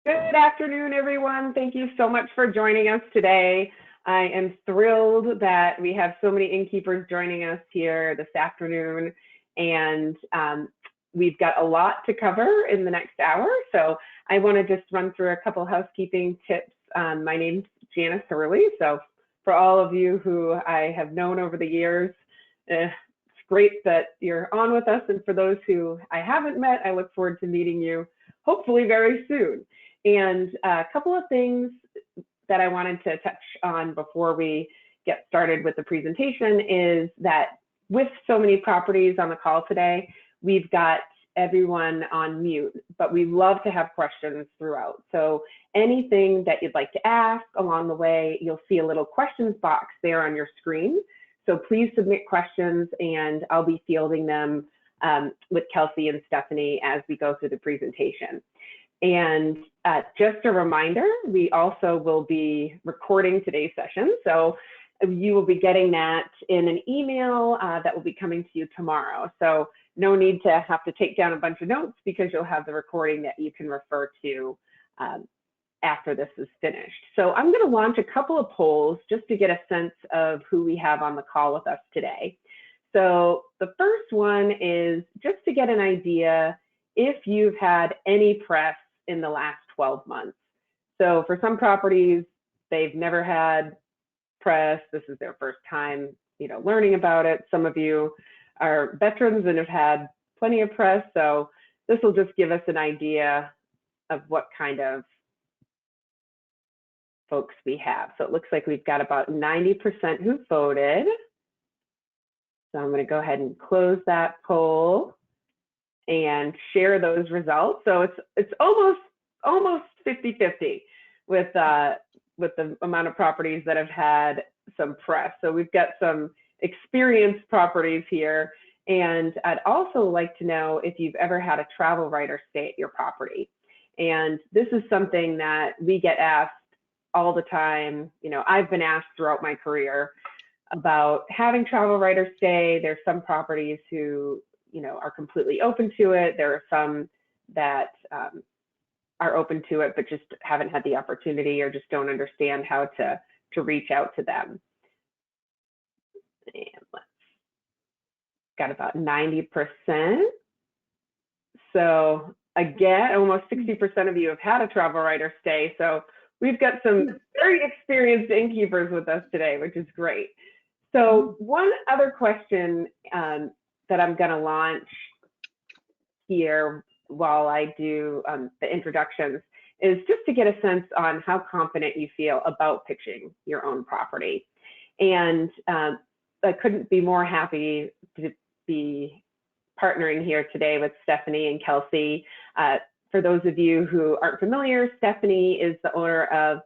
Good afternoon, everyone. Thank you so much for joining us today. I am thrilled that we have so many innkeepers joining us here this afternoon, and we've got a lot to cover in the next hour. So I want to just run through a couple housekeeping tips. My name's Janice Hurley. So for all of you who I have known over the years, it's great that you're on with us. And for those who I haven't met, I look forward to meeting you hopefully very soon. And a couple of things that I wanted to touch on before we get started with the presentation is that with so many properties on the call today, we've got everyone on mute, but we love to have questions throughout. So anything that you'd like to ask along the way, you'll see a little questions box there on your screen. So please submit questions and I'll be fielding them with Kelsey and Stephanie as we go through the presentation. And just a reminder, we also will be recording today's session. So you will be getting that in an email that will be coming to you tomorrow. So no need to have to take down a bunch of notes because you'll have the recording that you can refer to after this is finished. So I'm going to launch a couple of polls just to get a sense of who we have on the call with us today. So the first one is just to get an idea if you've had any press in the last 12 months. So for some properties, they've never had press. This is their first time, learning about it. Some of you are veterans and have had plenty of press. So this will just give us an idea of what kind of folks we have. So it looks like we've got about 90% who voted. So I'm going to go ahead and close that poll and share those results. So it's almost 50-50 with the amount of properties that have had some press. So we've got some experienced properties here. And I'd also like to know if you've ever had a travel writer stay at your property. And this is something that we get asked all the time. I've been asked throughout my career about having travel writers stay. There's some properties who are completely open to it. There are some that are open to it, but just haven't had the opportunity or just don't understand how to reach out to them. And let's got about 90%. So again, almost 60% of you have had a travel writer stay. So we've got some very experienced innkeepers with us today, which is great. So one other question that I'm going to launch here while I do the introductions is just to get a sense on how confident you feel about pitching your own property. And I couldn't be more happy to be partnering here today with Stephanie and Kelsey. For those of you who aren't familiar, Stephanie is the owner of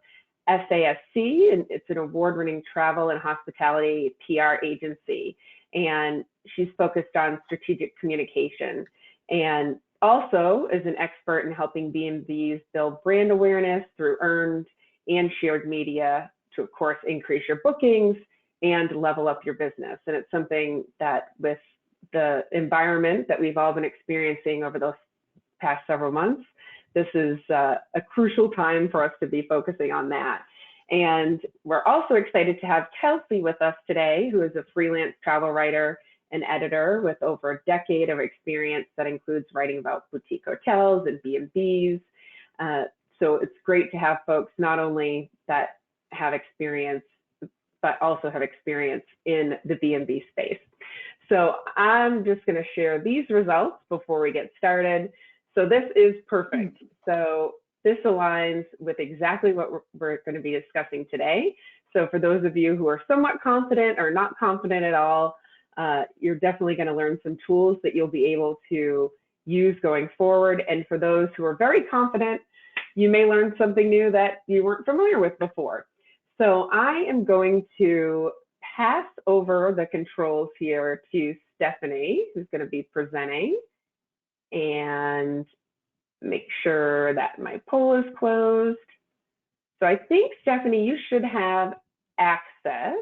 SASC, and it's an award-winning travel and hospitality PR agency. And she's focused on strategic communication and also is an expert in helping BnBs build brand awareness through earned and shared media to, of course, increase your bookings and level up your business. And it's something that with the environment that we've all been experiencing over those past several months, this is a crucial time for us to be focusing on that. And we're also excited to have Kelsey with us today, who is a freelance travel writer and editor with over a decade of experience that includes writing about boutique hotels and B&Bs. So it's great to have folks not only that have experience, but also have experience in the B&B space. So I'm just going to share these results before we get started. So this is perfect. So this aligns with exactly what we're going to be discussing today. So for those of you who are somewhat confident or not confident at all, you're definitely going to learn some tools that you'll be able to use going forward. And for those who are very confident, you may learn something new that you weren't familiar with before. So I am going to pass over the controls here to Stephanie, who's going to be presenting, and make sure that my poll is closed. So I think, Stephanie, you should have access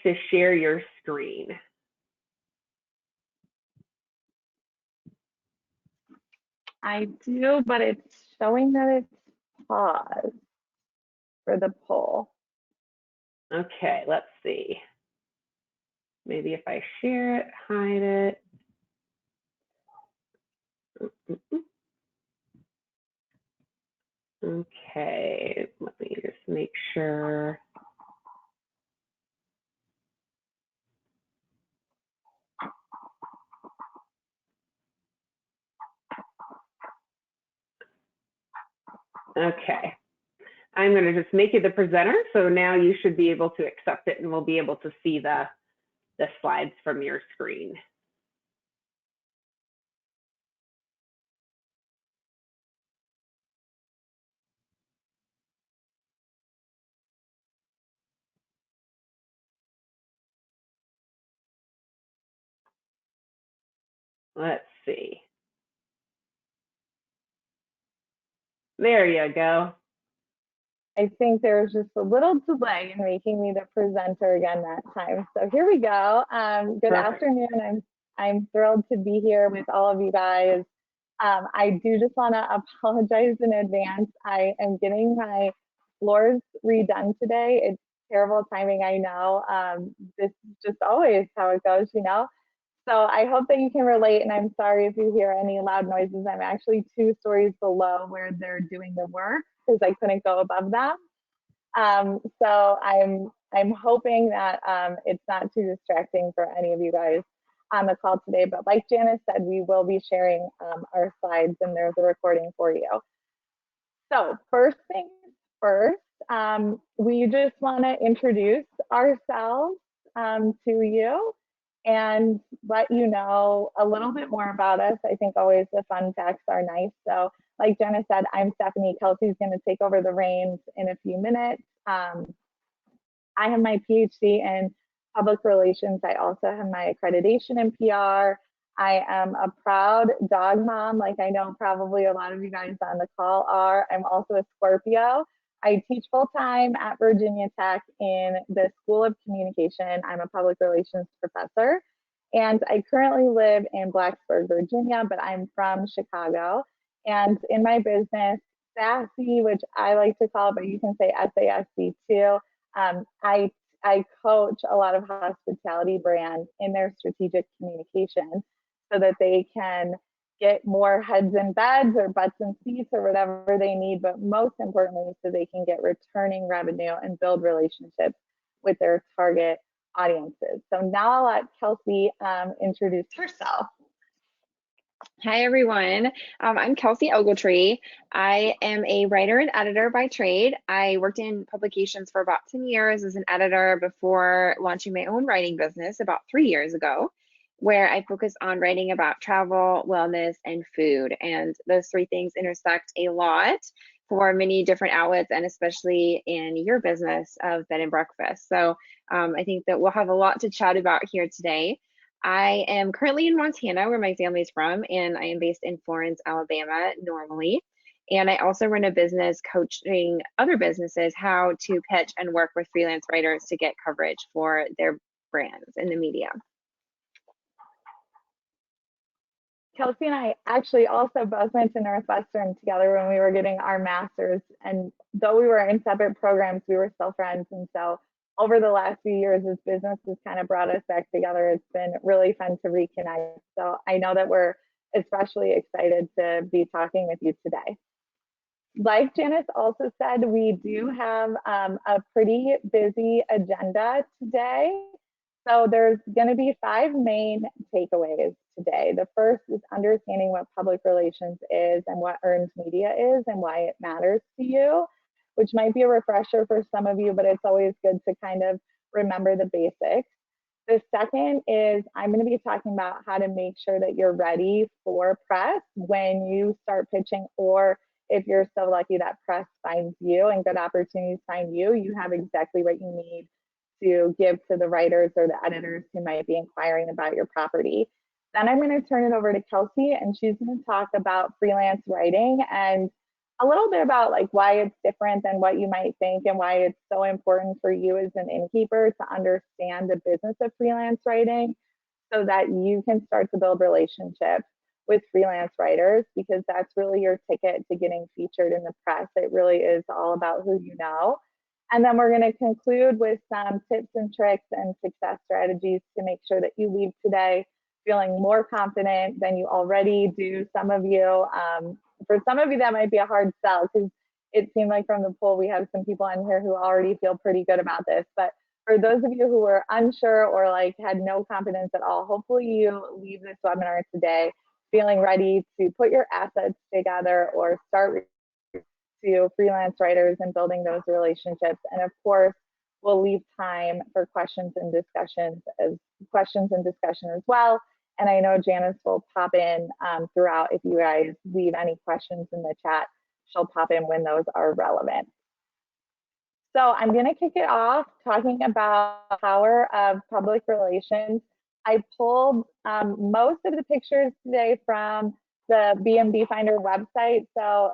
to share your screen. I do, but it's showing that it's paused for the poll. Okay, let's see. Maybe if I share it, hide it. Okay, let me just make sure. Okay, I'm going to just make you the presenter. So now you should be able to accept it and we'll be able to see the slides from your screen. Let's see. There you go. I think there was just a little delay in making me the presenter again that time. So here we go. Good Perfect. afternoon. I'm thrilled to be here with all of you guys. I do just want to apologize in advance. I am getting my floors redone today. It's terrible timing, I know. This is just always how it goes, you know. So I hope that you can relate, and I'm sorry if you hear any loud noises. I'm actually 2 stories below where they're doing the work because I couldn't go above them. So I'm hoping that it's not too distracting for any of you guys on the call today. But like Janice said, we will be sharing our slides, and there's a recording for you. So first things first, we just want to introduce ourselves to you and let you know a little bit more about us. I think always the fun facts are nice. So like Jenna said, I'm Stephanie. Kelsey's going to take over the reins in a few minutes. I have my PhD in public relations. I also have my accreditation in PR. I am a proud dog mom, like I know probably a lot of you guys on the call are. I'm also a Scorpio. I teach full-time at Virginia Tech in the School of Communication. I'm a public relations professor. And I currently live in Blacksburg, Virginia, but I'm from Chicago. And in my business, SASC, which I like to call it, but you can say SASC too, I coach a lot of hospitality brands in their strategic communication so that they can get more heads in beds or butts in seats or whatever they need, but most importantly, so they can get returning revenue and build relationships with their target audiences. So now I'll let Kelsey introduce herself. Hi, everyone. I'm Kelsey Ogletree. I am a writer and editor by trade. I worked in publications for about 10 years as an editor before launching my own writing business about 3 years ago, where I focus on writing about travel, wellness, and food. And those 3 things intersect a lot for many different outlets, and especially in your business of bed and breakfast. So I think that we'll have a lot to chat about here today. I am currently in Montana, where my family's from, and I am based in Florence, Alabama, normally. And I also run a business coaching other businesses how to pitch and work with freelance writers to get coverage for their brands in the media. Kelsey and I actually also both went to Northwestern together when we were getting our masters. And though we were in separate programs, we were still friends. And so over the last few years, as business has kind of brought us back together, it's been really fun to reconnect. So I know that we're especially excited to be talking with you today. Like Janice also said, we do have a pretty busy agenda today. So there's going to be 5 main takeaways today. The first is understanding what public relations is and what earned media is and why it matters to you, which might be a refresher for some of you, but it's always good to kind of remember the basics. The second is I'm going to be talking about how to make sure that you're ready for press when you start pitching, or if you're so lucky that press finds you and good opportunities find you, you have exactly what you need to give to the writers or the editors who might be inquiring about your property. Then I'm going to turn it over to Kelsey, and she's going to talk about freelance writing and a little bit about like why it's different than what you might think and why it's so important for you as an innkeeper to understand the business of freelance writing so that you can start to build relationships with Freelance Writers, because that's really your ticket to getting featured in the press. It really is all about who you know. And then we're going to conclude with some tips and tricks and success strategies to make sure that you leave today feeling more confident than you already do. Some of you, for some of you, that might be a hard sell, because it seemed like from the poll we have some people in here who already feel pretty good about this. But for those of you who were unsure or like had no confidence at all, hopefully you leave this webinar today feeling ready to put your assets together or start to Freelance Writers and building those relationships. And of course, we'll leave time for questions and discussion as well. And I know Janice will pop in throughout. If you guys leave any questions in the chat, she'll pop in when those are relevant. So I'm going to kick it off talking about the power of public relations. I pulled most of the pictures today from the BnB Finder website. So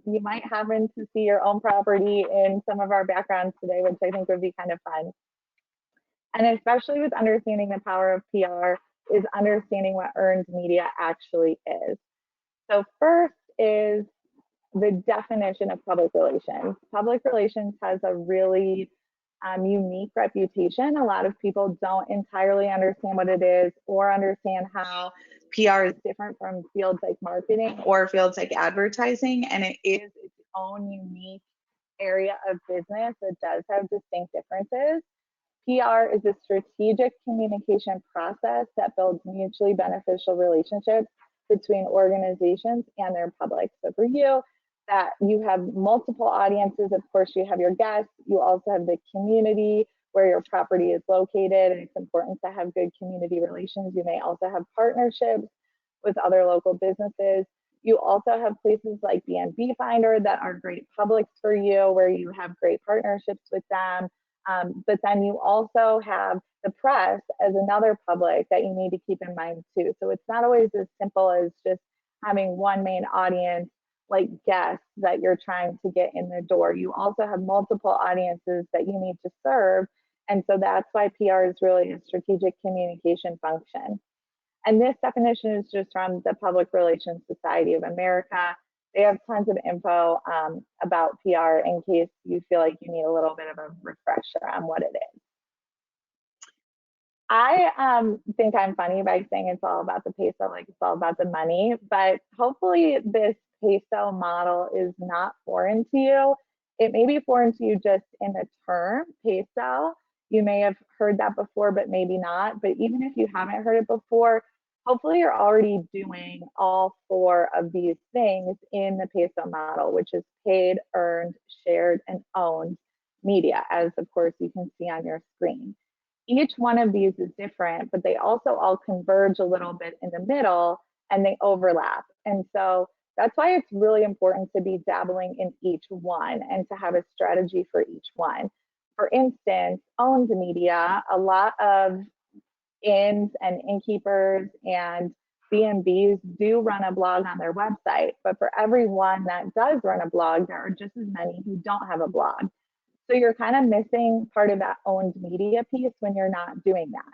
you might happen to see your own property in some of our backgrounds today, which I think would be kind of fun. And especially with understanding the power of PR is understanding what earned media actually is. So first is the definition of public relations. Public relations has a really unique reputation. A lot of people don't entirely understand what it is or understand how PR is different from fields like marketing or fields like advertising, and it is its own unique area of business that does have distinct differences. PR is a strategic communication process that builds mutually beneficial relationships between organizations and their public. So for you, that you have multiple audiences. Of course, you have your guests. You also have the community where your property is located, and it's important to have good community relations. You may also have partnerships with other local businesses. You also have places like BnB Finder that are great publics for you, where you have great partnerships with them. But then you also have the press as another public that you need to keep in mind too. So it's not always as simple as just having one main audience like guests that you're trying to get in the door. You also have multiple audiences that you need to serve. And so that's why PR is really a strategic communication function. And this definition is just from the Public Relations Society of America. They have tons of info about PR in case you feel like you need a little bit of a refresher on what it is. I think I'm funny by saying it's all about the peso, like it's all about the money, but hopefully this peso model is not foreign to you. It may be foreign to you just in the term peso. You may have heard that before, but maybe not. But even if you haven't heard it before, hopefully you're already doing all four of these things in the peso model, which is paid, earned, shared, and owned media, as of course you can see on your screen. Each one of these is different, but they also all converge a little bit in the middle and they overlap. And so that's why it's really important to be dabbling in each one and to have a strategy for each one. For instance, owned media, a lot of inns and innkeepers and BnBs do run a blog on their website, but for everyone that does run a blog, there are just as many who don't have a blog. So you're kind of missing part of that owned media piece when you're not doing that.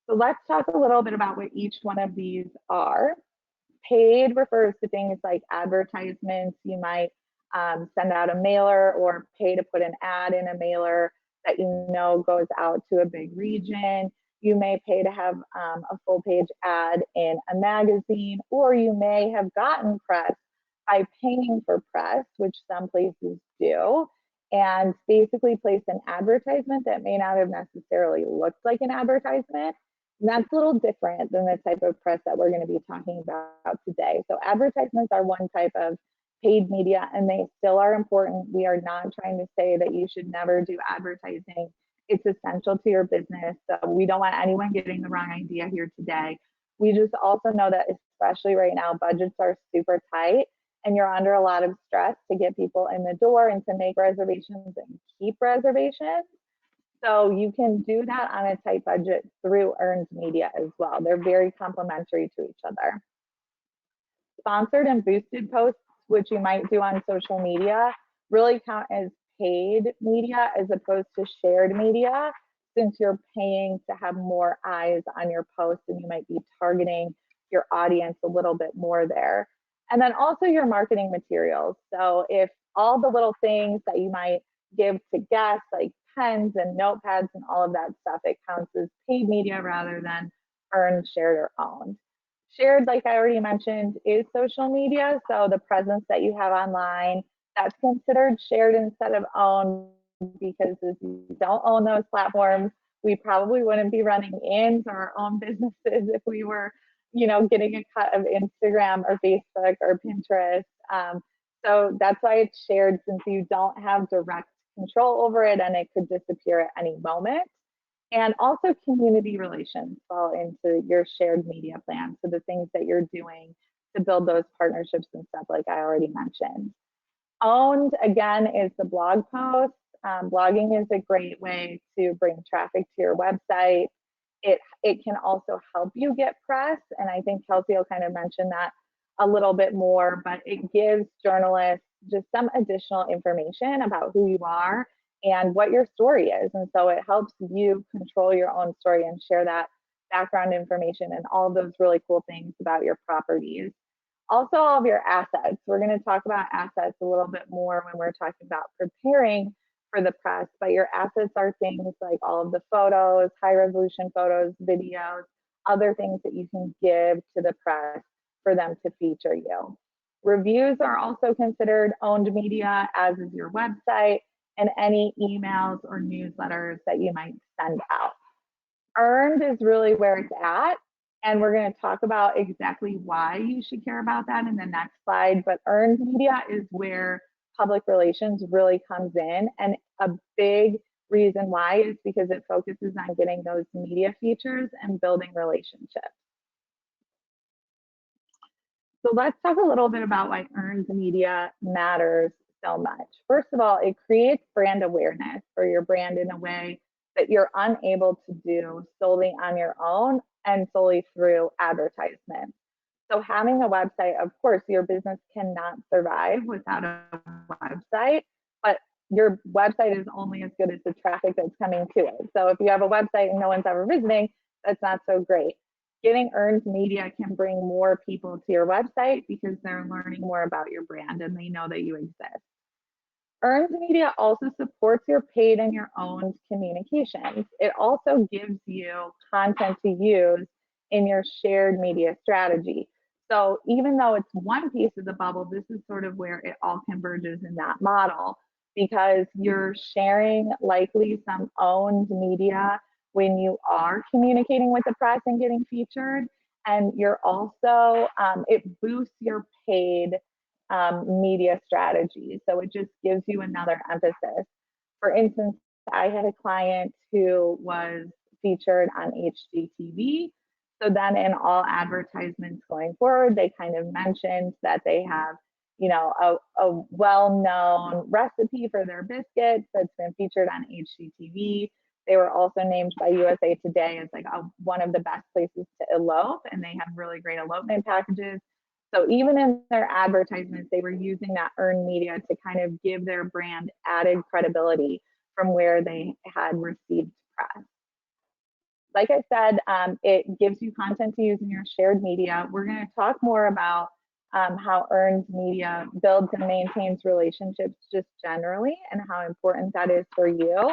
So let's talk a little bit about what each one of these are. Paid refers to things like advertisements. You might send out a mailer or pay to put an ad in a mailer that you know goes out to a big region. You may pay to have a full page ad in a magazine, or you may have gotten press by paying for press, which some places do, and basically place an advertisement that may not have necessarily looked like an advertisement. And that's a little different than the type of press that we're going to be talking about today. So advertisements are one type of paid media, and they still are important. We are not trying to say that you should never do advertising. It's essential to your business. So we don't want anyone getting the wrong idea here today. We just also know that especially right now, budgets are super tight and you're under a lot of stress to get people in the door and to make reservations and keep reservations. So you can do that on a tight budget through earned media as well. They're very complementary to each other. Sponsored and boosted posts, which you might do on social media, really count as paid media as opposed to shared media, since you're paying to have more eyes on your post and you might be targeting your audience a little bit more there. And then also your marketing materials. So if all the little things that you might give to guests, like pens and notepads and all of that stuff, it counts as paid media rather than earned, shared, or owned. Shared, like I already mentioned, is social media. So the presence that you have online, that's considered shared instead of owned, because if you don't own those platforms, we probably wouldn't be running into our own businesses if we were, getting a cut of Instagram or Facebook or Pinterest. So that's why it's shared, since you don't have direct control over it and it could disappear at any moment. And also community relations fall into your shared media plan. So the things that you're doing to build those partnerships and stuff, like I already mentioned. Owned, again, is the blog post. Blogging is a great way to bring traffic to your website. It can also help you get press, and I think Kelsey will kind of mention that a little bit more, but it gives journalists just some additional information about who you are and what your story is. And so it helps you control your own story and share that background information and all of those really cool things about your properties. Also, all of your assets. We're going to talk about assets a little bit more when we're talking about preparing for the press, but your assets are things like all of the photos, high resolution photos, videos, other things that you can give to the press for them to feature you. Reviews are also considered owned media, as is your website and any emails or newsletters that you might send out. Earned is really where it's at, and we're going to talk about exactly why you should care about that in the next slide. But earned media is where public relations really comes in, and a big reason why is because it focuses on getting those media features and building relationships. So let's talk a little bit about why earned media matters so much. First of all, it creates brand awareness for your brand in a way that you're unable to do solely on your own and solely through advertisements. So having a website, of course, your business cannot survive without a website, but your website is only as good as the traffic that's coming to it. So if you have a website and no one's ever visiting, that's not so great. Getting earned media can bring more people to your website because they're learning more about your brand and they know that you exist. Earned media also supports your paid and your owned communications. It also gives you content to use in your shared media strategy. So even though it's one piece of the bubble, this is sort of where it all converges in that model, because you're sharing likely some owned media when you are communicating with the press and getting featured. And you're also, it boosts your paid media strategy. So it just gives you another emphasis. For instance, I had a client who was featured on HGTV. So then in all advertisements going forward, they kind of mentioned that they have, a well-known recipe for their biscuits that's been featured on HGTV. They were also named by USA Today as like one of the best places to elope, and they have really great elopement packages. So even in their advertisements, they were using that earned media to kind of give their brand added credibility from where they had received press. Like I said, it gives you content to use in your shared media. We're going to talk more about how earned media builds and maintains relationships just generally and how important that is for you.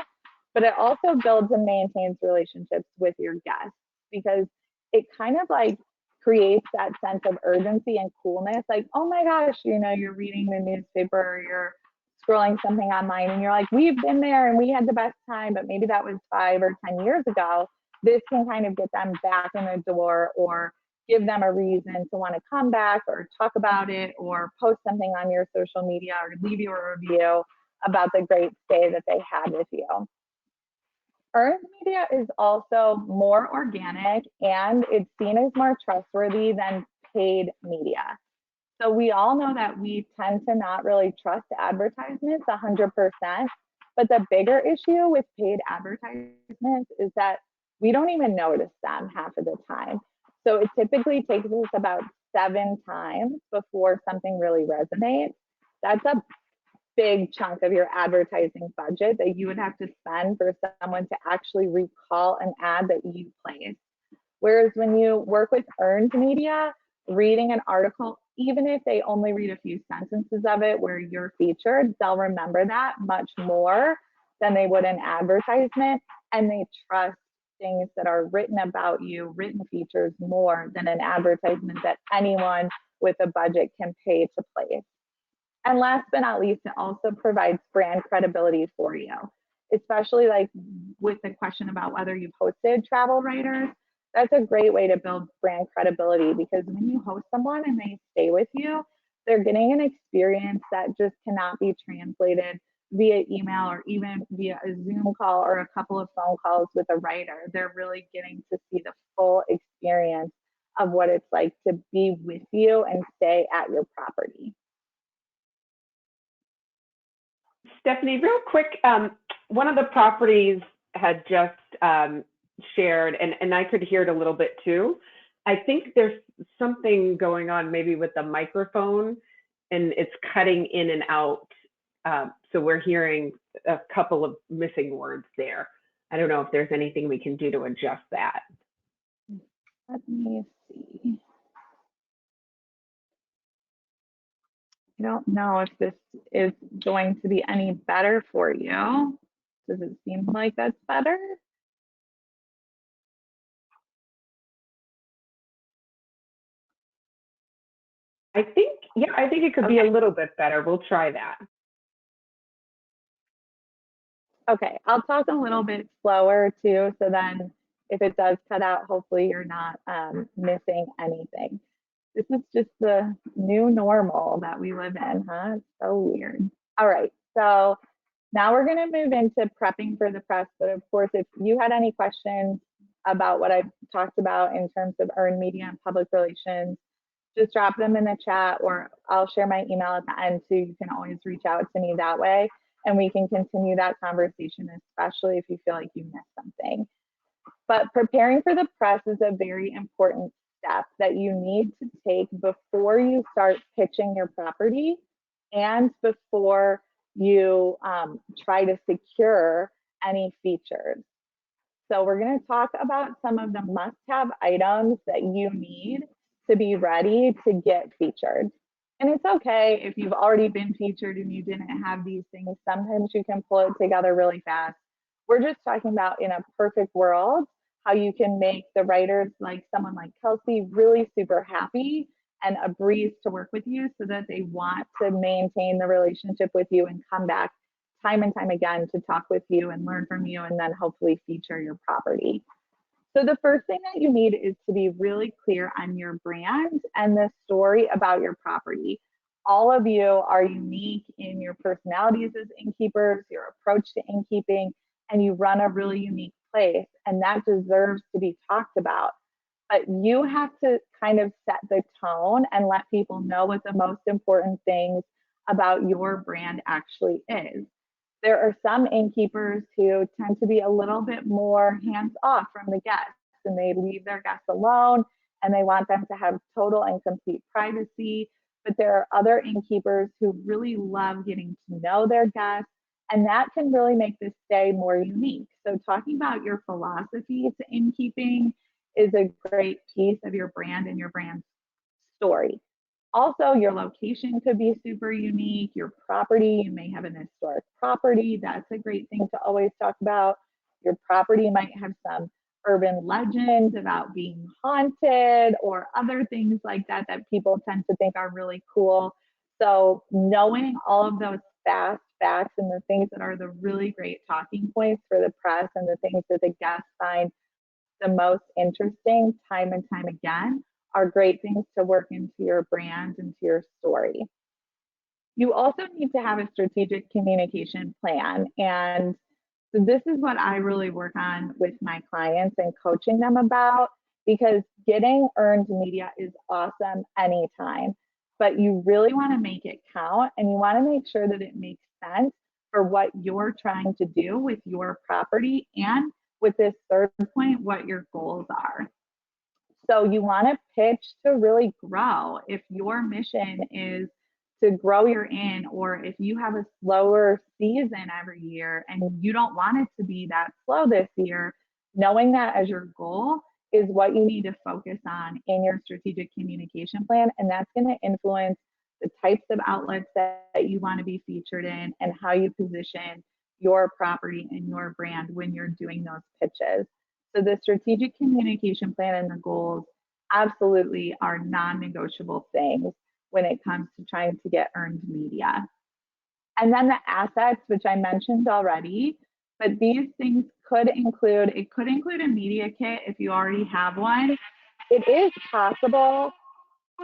But it also builds and maintains relationships with your guests, because it kind of like creates that sense of urgency and coolness. Like, oh my gosh, you're reading the newspaper or you're scrolling something online and you're like, we've been there and we had the best time, but maybe that was 5 or 10 years ago. This can kind of get them back in the door or give them a reason to want to come back or talk about it or post something on your social media or leave you a review about the great stay that they had with you. Earned media is also more organic and it's seen as more trustworthy than paid media. So we all know that we tend to not really trust advertisements 100%, but the bigger issue with paid advertisements is that we don't even notice them half of the time. So it typically takes us about 7 times before something really resonates. That's a big chunk of your advertising budget that you would have to spend for someone to actually recall an ad that you placed. Whereas when you work with earned media, reading an article, even if they only read a few sentences of it where you're featured, they'll remember that much more than they would an advertisement, and they trust things that are written about you, written features, more than an advertisement that anyone with a budget can pay to place. And last but not least, it also provides brand credibility for you, especially like with the question about whether you've hosted travel writers. That's a great way to build brand credibility, because when you host someone and they stay with you, they're getting an experience that just cannot be translated via email or even via a Zoom call or a couple of phone calls with a writer. They're really getting to see the full experience of what it's like to be with you and stay at your property. Stephanie, real quick, one of the properties had just shared, and I could hear it a little bit too. I think there's something going on maybe with the microphone, and it's cutting in and out. So we're hearing a couple of missing words there. I don't know if there's anything we can do to adjust that. Let me see. I don't know if this is going to be any better for you. Does it seem like that's better? I think it could be a little bit better. We'll try that. Okay, I'll talk a little bit slower too, so then if it does cut out, hopefully you're not missing anything. This is just the new normal that we live in, huh? It's so weird. All right, so now we're gonna move into prepping for the press, but of course, if you had any questions about what I've talked about in terms of earned media and public relations, just drop them in the chat, or I'll share my email at the end, so you can always reach out to me that way, and we can continue that conversation, especially if you feel like you missed something. But preparing for the press is a very important step that you need to take before you start pitching your property and before you try to secure any features. So we're going to talk about some of the must-have items that you need to be ready to get featured. And it's okay if you've already been featured and you didn't have these things. Sometimes you can pull it together really fast. We're just talking about, in a perfect world, how you can make the writers, like someone like Kelsey, really super happy and a breeze to work with you, so that they want to maintain the relationship with you and come back time and time again to talk with you and learn from you, and then hopefully feature your property. So the first thing that you need is to be really clear on your brand and the story about your property. All of you are unique in your personalities as innkeepers, your approach to innkeeping, and you run a really unique place, and that deserves to be talked about. But you have to kind of set the tone and let people know what the most important things about your brand actually is. There are some innkeepers who tend to be a little bit more hands-off from the guests, and they leave their guests alone, and they want them to have total and complete privacy. But there are other innkeepers who really love getting to know their guests, and that can really make this stay more unique. So talking about your philosophy to innkeeping is a great piece of your brand and your brand story. Also, your location could be super unique. Your property, you may have an historic property. That's a great thing to always talk about. Your property might have some urban legends about being haunted or other things like that that people tend to think are really cool. So knowing all of those fast facts and the things that are the really great talking points for the press and the things that the guests find the most interesting time and time again are great things to work into your brand and to your story. You also need to have a strategic communication plan. And so this is what I really work on with my clients and coaching them about, because getting earned media is awesome anytime, but you really want to make it count, and you want to make sure that it makes sense for what you're trying to do with your property, and with this third point, what your goals are. So you want to pitch to really grow. If your mission is to grow your inn, or if you have a slower season every year and you don't want it to be that slow this year, knowing that as your goal is what you need to focus on in your strategic communication plan. And that's going to influence the types of outlets that you want to be featured in and how you position your property and your brand when you're doing those pitches. So the strategic communication plan and the goals absolutely are non-negotiable things when it comes to trying to get earned media. And then the assets, which I mentioned already, but these things could include, it could include a media kit if you already have one. It is possible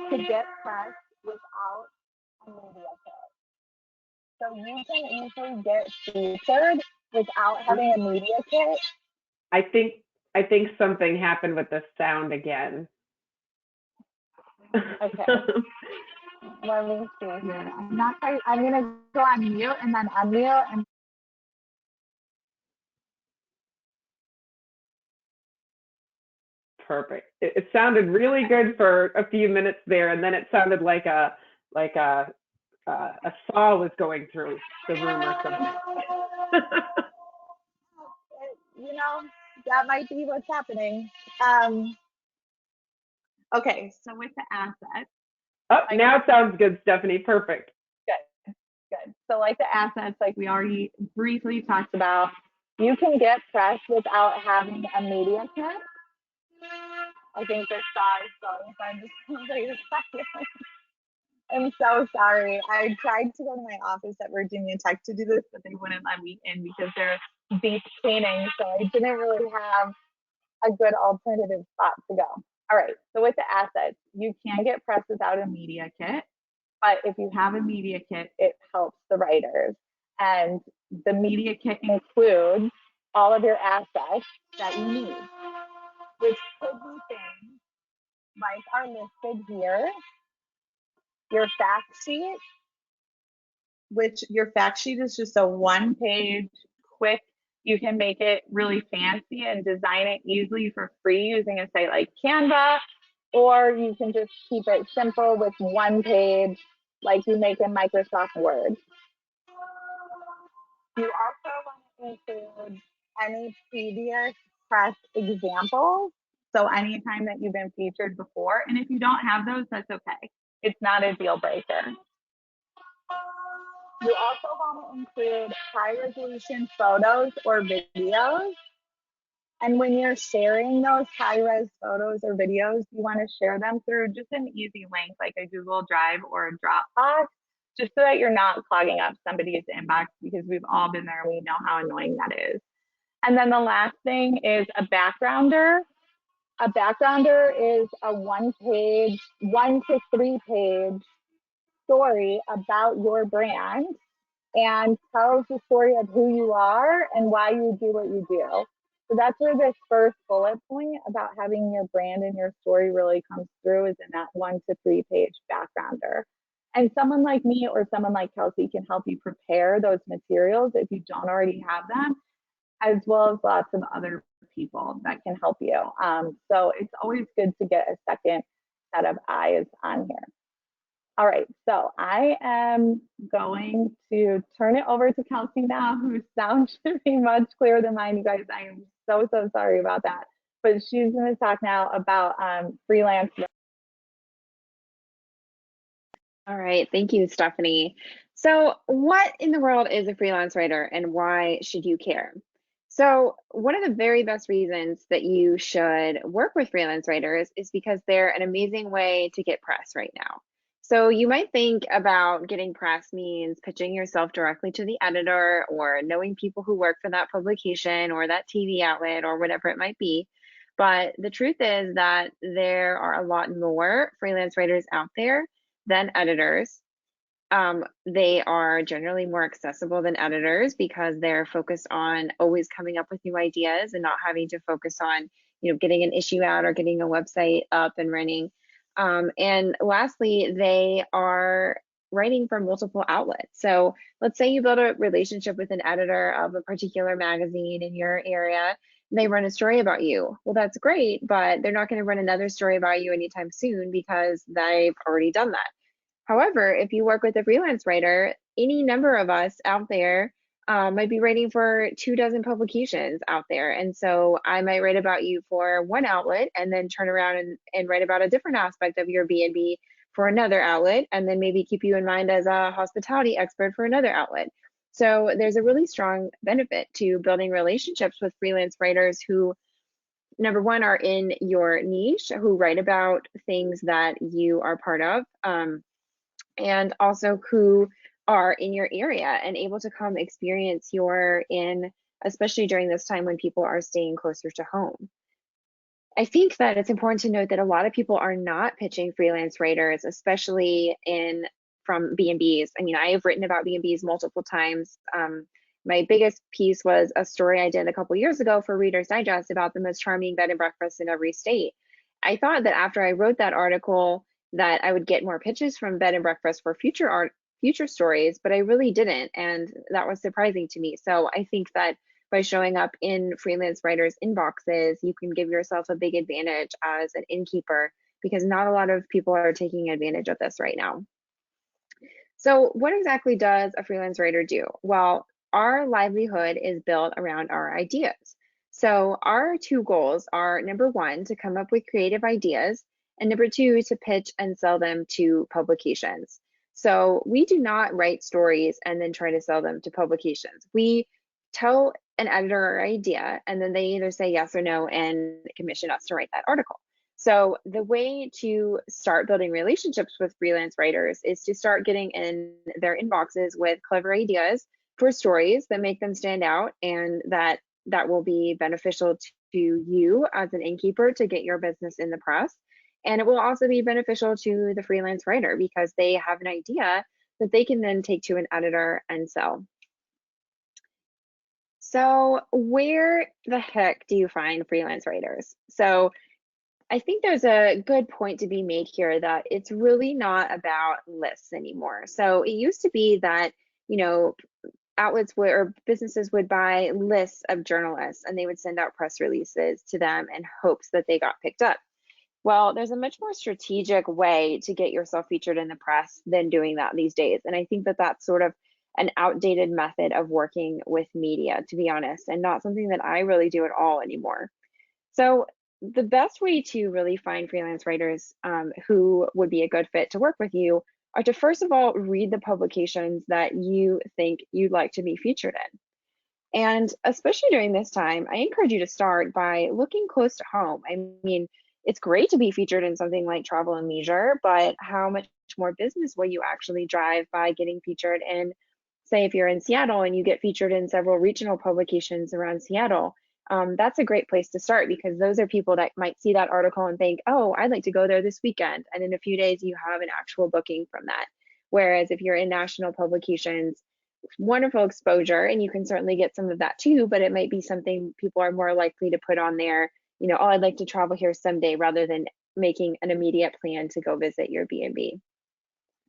to get press without a media kit. So you can easily get featured without having a media kit. I think something happened with the sound again. Okay. Let me see here. I'm gonna go on mute and then unmute and Perfect. It sounded really good for a few minutes there, and then it sounded like a saw was going through the room or something. You know, that might be what's happening. Okay, so with the assets. Oh, now it sounds good, Stephanie. Perfect. Good. So like the assets, like we already briefly talked about, you can get press without having a media kit. I think this saw is going, so I'm just going to silent. I'm so sorry. I tried to go to my office at Virginia Tech to do this, but they wouldn't let me in because they're deep cleaning. So I didn't really have a good alternative spot to go. All right. So with the assets, you can get press without a media kit, but if you have a media kit, it helps the writers. And the media kit includes all of your assets that you need, which could be things like are listed here. Your fact sheet, which your fact sheet is just a one-page, quick, you can make it really fancy and design it easily for free using a site like Canva, or you can just keep it simple with one page like you make in Microsoft Word. You also want to include any previous press examples. So anytime that you've been featured before, and if you don't have those, that's okay. It's not a deal breaker. You also want to include high resolution photos or videos. And when you're sharing those high res photos or videos, you want to share them through just an easy link like a Google Drive or a Dropbox, just so that you're not clogging up somebody's inbox, because we've all been there. We know how annoying that is. And then the last thing is a backgrounder. A backgrounder is a 1 to 3 page story about your brand and tells the story of who you are and why you do what you do. So that's where this first bullet point about having your brand and your story really comes through, is in that 1 to 3 page backgrounder. And someone like me or someone like Kelsey can help you prepare those materials if you don't already have them, as well as lots of other people that can help you. So it's always good to get a second set of eyes on here. All right, so I am going to turn it over to Kelsey now, whose sound should be much clearer than mine. You guys, I am so sorry about that. But she's going to talk now about freelance. All right, thank you, Stephanie. So what in the world is a freelance writer and why should you care? So one of the very best reasons that you should work with freelance writers is because they're an amazing way to get press right now. So you might think about getting press means pitching yourself directly to the editor or knowing people who work for that publication or that TV outlet or whatever it might be. But the truth is that there are a lot more freelance writers out there than editors. They are generally more accessible than editors because they're focused on always coming up with new ideas and not having to focus on, getting an issue out or getting a website up and running. And lastly, they are writing from multiple outlets. So let's say you build a relationship with an editor of a particular magazine in your area, and they run a story about you. Well, that's great, but they're not going to run another story about you anytime soon because they've already done that. However, if you work with a freelance writer, any number of us out there might be writing for 24 publications out there. And so I might write about you for one outlet and then turn around and write about a different aspect of your BnB for another outlet, and then maybe keep you in mind as a hospitality expert for another outlet. So there's a really strong benefit to building relationships with freelance writers who, number one, are in your niche, who write about things that you are part of, and also who are in your area and able to come experience your inn, especially during this time when people are staying closer to home. I think that it's important to note that a lot of people are not pitching freelance writers, especially from BnBs. I mean, I have written about BnBs multiple times. My biggest piece was a story I did a couple years ago for Reader's Digest about the most charming bed and breakfast in every state. I thought that after I wrote that article that I would get more pitches from bed and breakfast for future stories, but I really didn't, and that was surprising to me. So I think that by showing up in freelance writers' inboxes, you can give yourself a big advantage as an innkeeper, because not a lot of people are taking advantage of this right now. So what exactly does a freelance writer do? Well, our livelihood is built around our ideas. So our two goals are, number one, to come up with creative ideas, and number two, to pitch and sell them to publications. So we do not write stories and then try to sell them to publications. We tell an editor our idea, and then they either say yes or no and commission us to write that article. So the way to start building relationships with freelance writers is to start getting in their inboxes with clever ideas for stories that make them stand out, and that will be beneficial to you as an innkeeper to get your business in the press. And it will also be beneficial to the freelance writer because they have an idea that they can then take to an editor and sell. So where the heck do you find freelance writers? So I think there's a good point to be made here that it's really not about lists anymore. So it used to be that, outlets or businesses would buy lists of journalists and they would send out press releases to them in hopes that they got picked up. Well, there's a much more strategic way to get yourself featured in the press than doing that these days. And I think that that's sort of an outdated method of working with media, to be honest, and not something that I really do at all anymore. So the best way to really find freelance writers who would be a good fit to work with you are to, first of all, read the publications that you think you'd like to be featured in. And especially during this time, I encourage you to start by looking close to home. I mean, it's great to be featured in something like Travel and Leisure, but how much more business will you actually drive by getting featured in, say, if you're in Seattle and you get featured in several regional publications around Seattle? That's a great place to start, because those are people that might see that article and think, oh, I'd like to go there this weekend. And in a few days, you have an actual booking from that. Whereas if you're in national publications, wonderful exposure, and you can certainly get some of that too, but it might be something people are more likely to put on there, oh, I'd like to travel here someday, rather than making an immediate plan to go visit your BnB.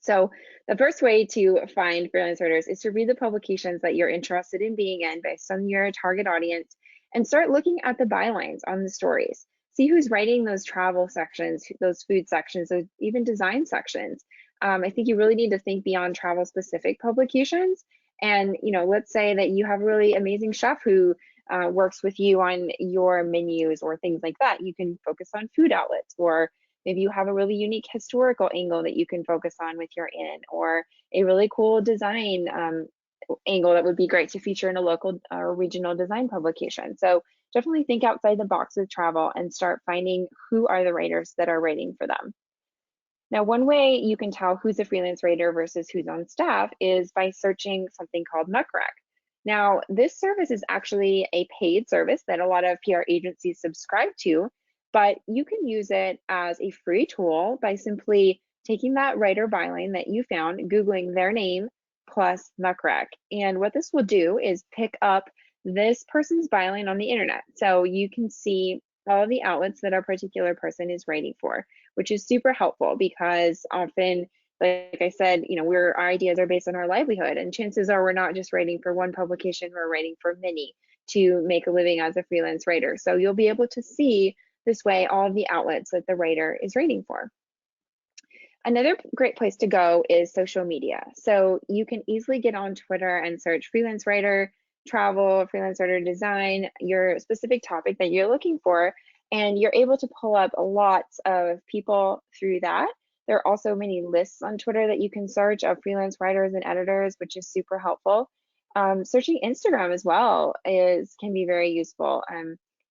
So the first way to find freelance writers is to read the publications that you're interested in being in based on your target audience, and start looking at the bylines on the stories. See who's writing those travel sections, those food sections, those even design sections. I think you really need to think beyond travel specific publications. And let's say that you have a really amazing chef who works with you on your menus or things like that. You can focus on food outlets, or maybe you have a really unique historical angle that you can focus on with your inn, or a really cool design angle that would be great to feature in a local or regional design publication. So definitely think outside the box with travel and start finding who are the writers that are writing for them. Now, one way you can tell who's a freelance writer versus who's on staff is by searching something called MustRec. Now, this service is actually a paid service that a lot of PR agencies subscribe to, but you can use it as a free tool by simply taking that writer byline that you found, Googling their name plus MustRec. And what this will do is pick up this person's byline on the internet. So you can see all of the outlets that a particular person is writing for, which is super helpful, because often, like I said, our ideas are based on our livelihood, and chances are we're not just writing for one publication, we're writing for many to make a living as a freelance writer. So you'll be able to see this way all of the outlets that the writer is writing for. Another great place to go is social media. So you can easily get on Twitter and search freelance writer travel, freelance writer design, your specific topic that you're looking for, and you're able to pull up lots of people through that. There are also many lists on Twitter that you can search of freelance writers and editors, which is super helpful. Searching Instagram as well can be very useful.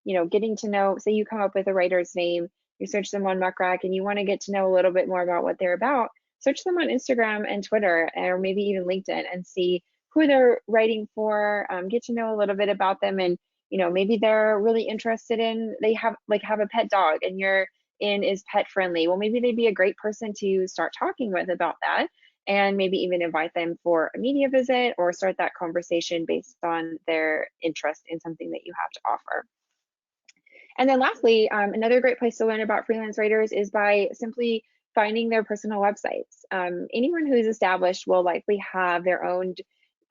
You know, getting to know, say you come up with a writer's name, you search them on Muckrack and you want to get to know a little bit more about what they're about, search them on Instagram and Twitter, or maybe even LinkedIn, and see who they're writing for, get to know a little bit about them. And, you know, maybe they're really interested in, they have a pet dog and your inn is pet friendly. Well, maybe they'd be a great person to start talking with about that, and maybe even invite them for a media visit or start that conversation based on their interest in something that you have to offer. And then lastly, another great place to learn about freelance writers is by simply finding their personal websites. Anyone who is established will likely have their own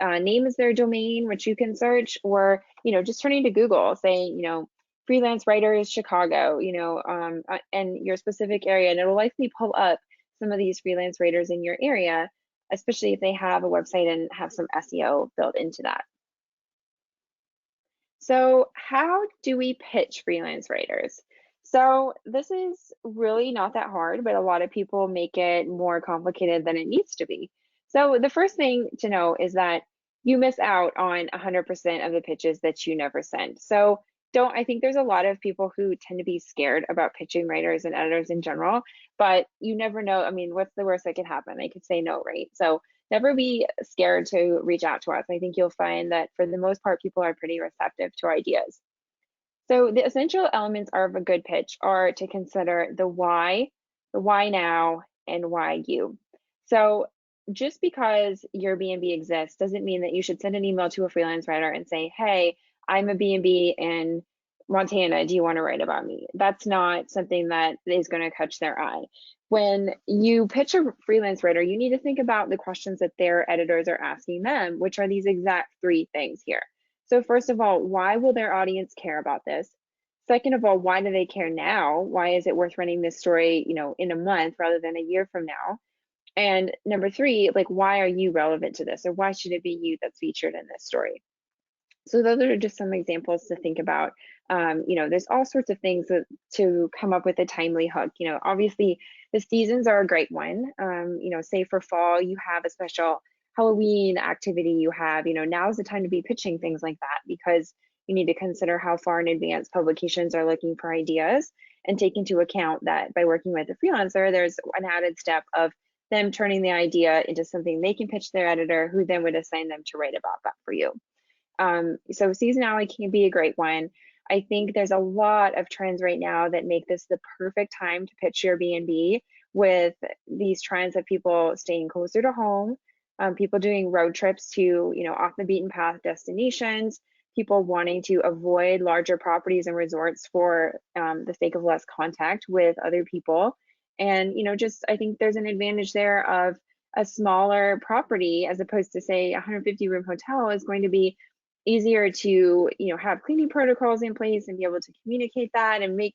name as their domain, which you can search, or, you know, just turning to Google, saying, you know, freelance writers Chicago, you know, and your specific area, and it'll likely pull up some of these freelance writers in your area, especially if they have a website and have some SEO built into that. So how do we pitch freelance writers? So this is really not that hard, but a lot of people make it more complicated than it needs to be. So the first thing to know is that you miss out on 100% of the pitches that you never send. So I think there's a lot of people who tend to be scared about pitching writers and editors in general, but you never know. I mean, what's the worst that could happen? They could say no, right? So never be scared to reach out to us. I think you'll find that for the most part, people are pretty receptive to our ideas. So the essential elements of a good pitch are to consider the why now, and why you. So just because your BnB exists doesn't mean that you should send an email to a freelance writer and say, hey, I'm a BnB in Montana, do you want to write about me? That's not something that is going to catch their eye. When you pitch a freelance writer, you need to think about the questions that their editors are asking them, which are these exact 3 things here. So first of all, why will their audience care about this? Second of all, why do they care now? Why is it worth running this story, you know, in a month rather than a year from now? And number 3, like, why are you relevant to this? Or why should it be you that's featured in this story? So those are just some examples to think about. You know, there's all sorts of things to come up with a timely hook. You know, obviously the seasons are a great one. You know, say for fall, you have a special Halloween activity you have, you know, now's the time to be pitching things like that, because you need to consider how far in advance publications are looking for ideas, and take into account that by working with a freelancer, there's an added step of them turning the idea into something they can pitch their editor, who then would assign them to write about that for you. So seasonality can be a great one. I think there's a lot of trends right now that make this the perfect time to pitch your BnB, with these trends of people staying closer to home, people doing road trips to, you know, off the beaten path destinations, people wanting to avoid larger properties and resorts for the sake of less contact with other people. And, you know, just, I think there's an advantage there of a smaller property as opposed to, say, a 150 room hotel is going to be easier to, you know, have cleaning protocols in place and be able to communicate that and make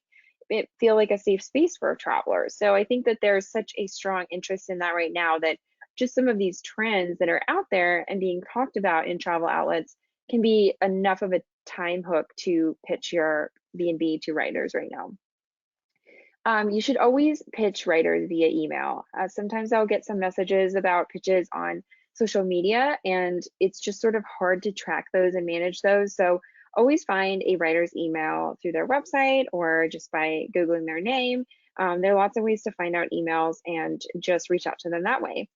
it feel like a safe space for travelers. So I think that there's such a strong interest in that right now, that just some of these trends that are out there and being talked about in travel outlets can be enough of a time hook to pitch your BnB to writers right now. You should always pitch writers via email. Sometimes I'll get some messages about pitches on social media, and it's just sort of hard to track those and manage those. So always find a writer's email through their website or just by Googling their name. There are lots of ways to find out emails, and just reach out to them that way.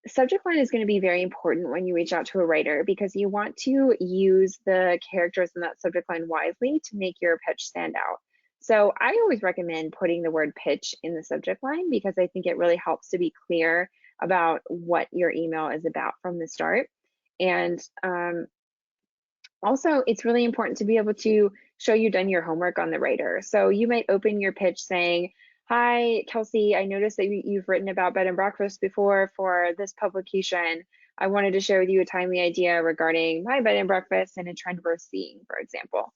Subject line is going to be very important when you reach out to a writer, because you want to use the characters in that subject line wisely to make your pitch stand out. So I always recommend putting the word pitch in the subject line, because I think it really helps to be clear about what your email is about from the start. And also, it's really important to be able to show you've done your homework on the writer. So you might open your pitch saying, hi, Kelsey, I noticed that you've written about bed and breakfast before for this publication. I wanted to share with you a timely idea regarding my bed and breakfast and a trend we're seeing, for example.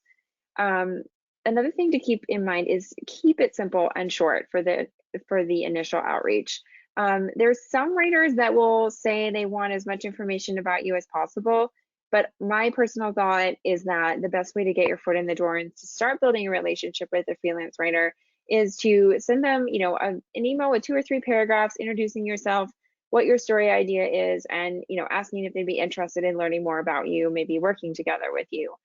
another thing to keep in mind is keep it simple and short for the initial outreach. There's some writers that will say they want as much information about you as possible, but my personal thought is that the best way to get your foot in the door and to start building a relationship with a freelance writer is to send them, an email with 2 or 3 paragraphs introducing yourself, what your story idea is, and asking if they'd be interested in learning more about you, maybe working together with you.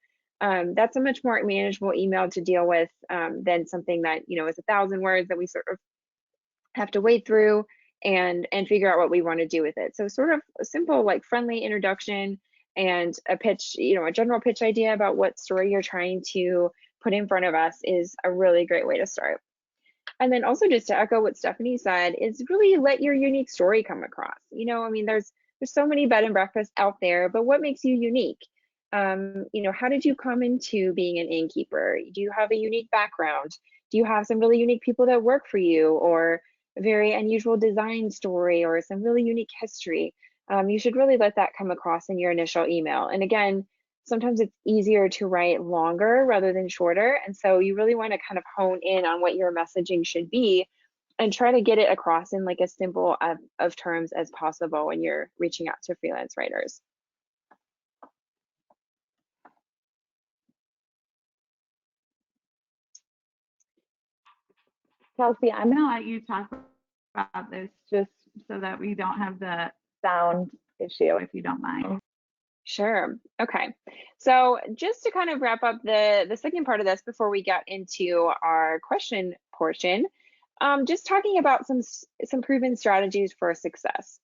That's a much more manageable email to deal with than something that is 1,000 words that we sort of have to wade through and figure out what we want to do with it. So sort of a simple, like, friendly introduction and a pitch, a general pitch idea about what story you're trying to put in front of us is a really great way to start. And then also, just to echo what Stephanie said, is really let your unique story come across. There's so many bed and breakfasts out there, but what makes you unique? How did you come into being an innkeeper? Do you have a unique background? Do you have some really unique people that work for you, or a very unusual design story, or some really unique history? You should really let that come across in your initial email. And again, sometimes it's easier to write longer rather than shorter. And so you really want to kind of hone in on what your messaging should be and try to get it across in like as simple of terms as possible when you're reaching out to freelance writers. Kelsey, I'm going to let you talk about this just so that we don't have the sound issue, if you don't mind. Sure. Okay. So just to kind of wrap up the second part of this before we get into our question portion, just talking about some proven strategies for success.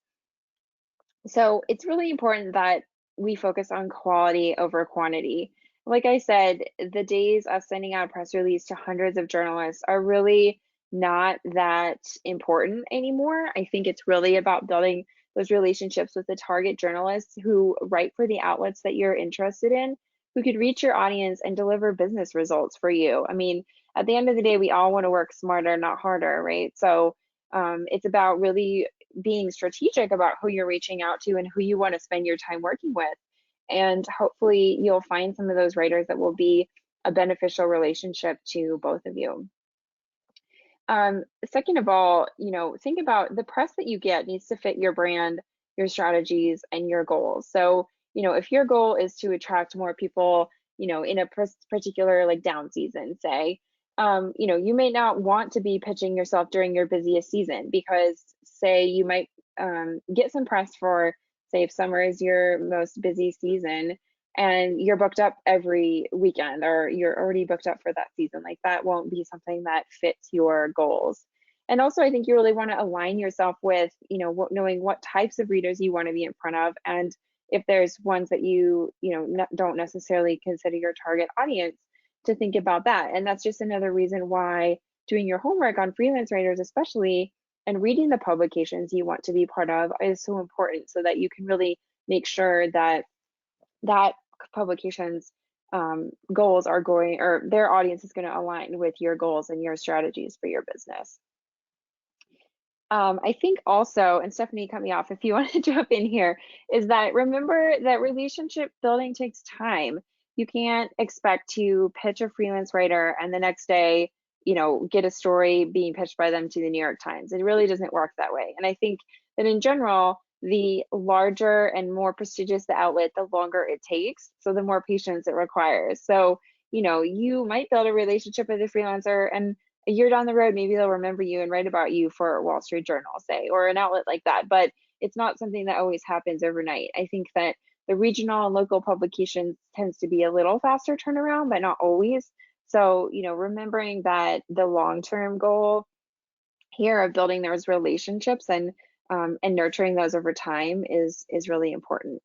So it's really important that we focus on quality over quantity. Like I said, the days of sending out a press release to hundreds of journalists are really not that important anymore. I think it's really about building those relationships with the target journalists who write for the outlets that you're interested in, who could reach your audience and deliver business results for you. I mean, at the end of the day, we all want to work smarter, not harder, right? So it's about really being strategic about who you're reaching out to and who you want to spend your time working with. And hopefully you'll find some of those writers that will be a beneficial relationship to both of you. Second of all, think about the press that you get needs to fit your brand, your strategies, and your goals. So, if your goal is to attract more people, in a particular like down season, say, you may not want to be pitching yourself during your busiest season because, say, you might get some press for, say, if summer is your most busy season and you're booked up every weekend or you're already booked up for that season, like that won't be something that fits your goals. And also, I think you really want to align yourself with, knowing what types of readers you want to be in front of, and if there's ones that you don't necessarily consider your target audience, to think about that. And that's just another reason why doing your homework on freelance writers, especially, and reading the publications you want to be part of is so important, so that you can really make sure that publications goals are going, or their audience is going to align with your goals and your strategies for your business. I think also, and Stephanie, cut me off if you want to jump in here, is that remember that relationship building takes time. You can't expect to pitch a freelance writer and the next day, get a story being pitched by them to the New York Times. It really doesn't work that way. And I think that in general, the larger and more prestigious the outlet, the longer it takes. So the more patience it requires. So, you might build a relationship with a freelancer, and a year down the road, maybe they'll remember you and write about you for Wall Street Journal, say, or an outlet like that. But it's not something that always happens overnight. I think that the regional and local publications tends to be a little faster turnaround, but not always. So, remembering that the long-term goal here of building those relationships and nurturing those over time is really important.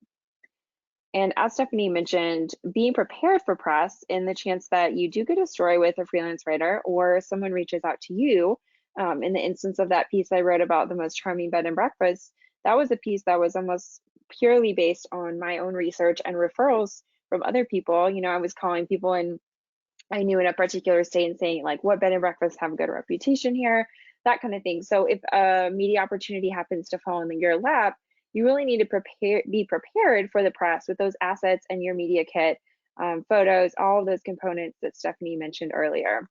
And as Stephanie mentioned, being prepared for press in the chance that you do get a story with a freelance writer or someone reaches out to you. In the instance of that piece I wrote about the most charming bed and breakfast, that was a piece that was almost purely based on my own research and referrals from other people. I was calling people I knew in a particular state and saying, like, what bed and breakfasts have a good reputation here, that kind of thing. So if a media opportunity happens to fall in your lap, you really need to be prepared for the press with those assets and your media kit photos, all of those components that Stephanie mentioned earlier.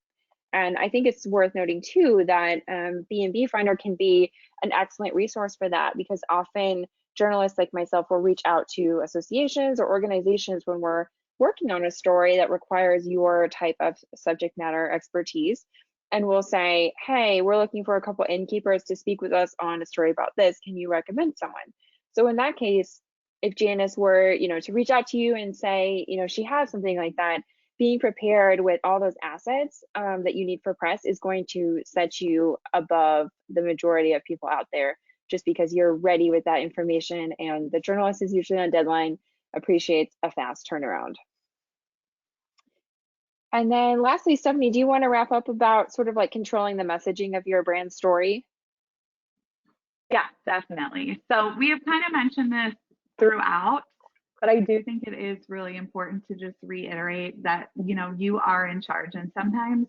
And I think it's worth noting too that BnB Finder can be an excellent resource for that, because often journalists like myself will reach out to associations or organizations when we're working on a story that requires your type of subject matter expertise. And we'll say, hey, we're looking for a couple innkeepers to speak with us on a story about this. Can you recommend someone? So in that case, if Janice were, to reach out to you and say, she has something like that, being prepared with all those assets that you need for press is going to set you above the majority of people out there, just because you're ready with that information, and the journalist is usually on deadline, appreciates a fast turnaround. And then lastly, Stephanie, do you want to wrap up about sort of like controlling the messaging of your brand story? Yeah, definitely. So we have kind of mentioned this throughout, but I do think it is really important to just reiterate that, you are in charge. And sometimes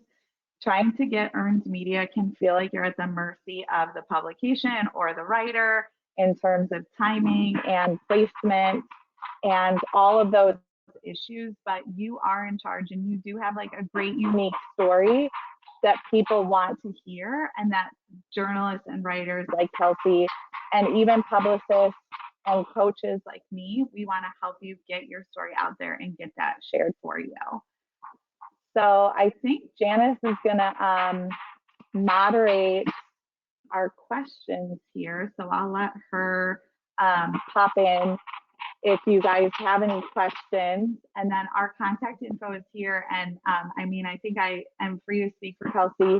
trying to get earned media can feel like you're at the mercy of the publication or the writer in terms of timing and placement and all of those issues, but you are in charge, and you do have like a great unique story that people want to hear, and that journalists and writers like Kelsey and even publicists and coaches like me, we want to help you get your story out there and get that shared for you. So I think Janice is gonna moderate our questions here, so I'll let her pop in if you guys have any questions. And then our contact info is here. And I think I am free to speak for Kelsey.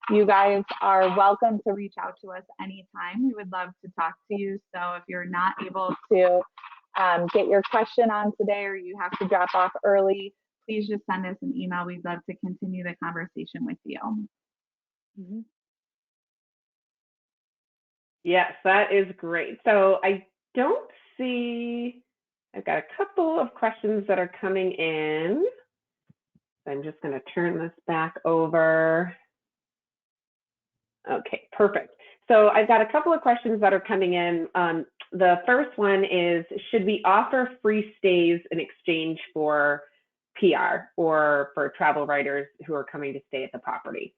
You guys are welcome to reach out to us anytime. We would love to talk to you. So if you're not able to get your question on today, or you have to drop off early, please just send us an email. We'd love to continue the conversation with you. Mm-hmm. Yes, that is great. So I don't see, I've got a couple of questions that are coming in. I'm just going to turn this back over. Okay, perfect. So I've got a couple of questions that are coming in. The first one is, should we offer free stays in exchange for PR or for travel writers who are coming to stay at the property?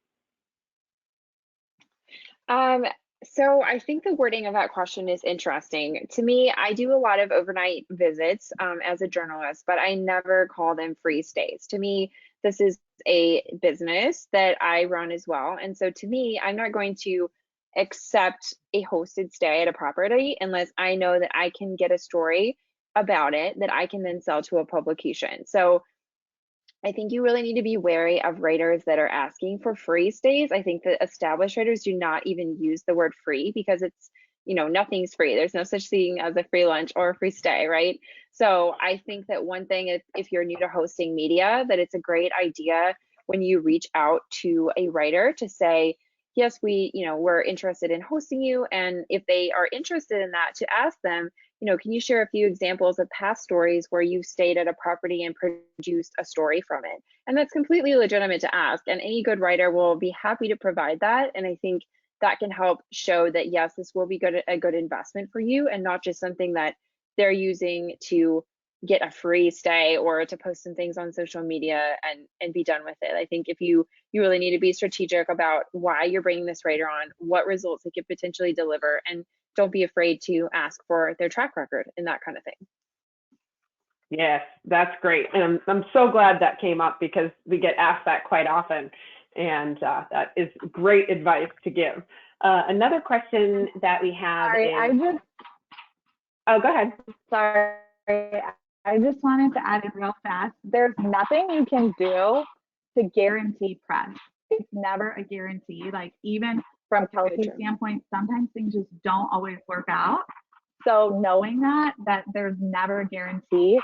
So I think the wording of that question is interesting. To me, I do a lot of overnight visits as a journalist, but I never call them free stays. To me, this is a business that I run as well. And so to me, I'm not going to accept a hosted stay at a property unless I know that I can get a story about it that I can then sell to a publication. So I think you really need to be wary of writers that are asking for free stays. I think that established writers do not even use the word free, because it's, nothing's free. There's no such thing as a free lunch or a free stay, right? So I think that one thing, if you're new to hosting media, that it's a great idea when you reach out to a writer to say, yes, we're interested in hosting you. And if they are interested in that, to ask them, can you share a few examples of past stories where you stayed at a property and produced a story from it? And that's completely legitimate to ask, and any good writer will be happy to provide that. And I think that can help show that, yes, this will be a good investment for you, and not just something that they're using to get a free stay or to post some things on social media and be done with it. I think if you really need to be strategic about why you're bringing this writer on, what results they could potentially deliver, and don't be afraid to ask for their track record and that kind of thing. Yes, that's great. And I'm so glad that came up, because we get asked that quite often. And that is great advice to give. Another question that we have is... Oh, go ahead. Sorry, I just wanted to add in real fast. There's nothing you can do to guarantee press. It's never a guarantee. Like, even from Kelsey's standpoint, sometimes things just don't always work out. So knowing that there's never a guarantee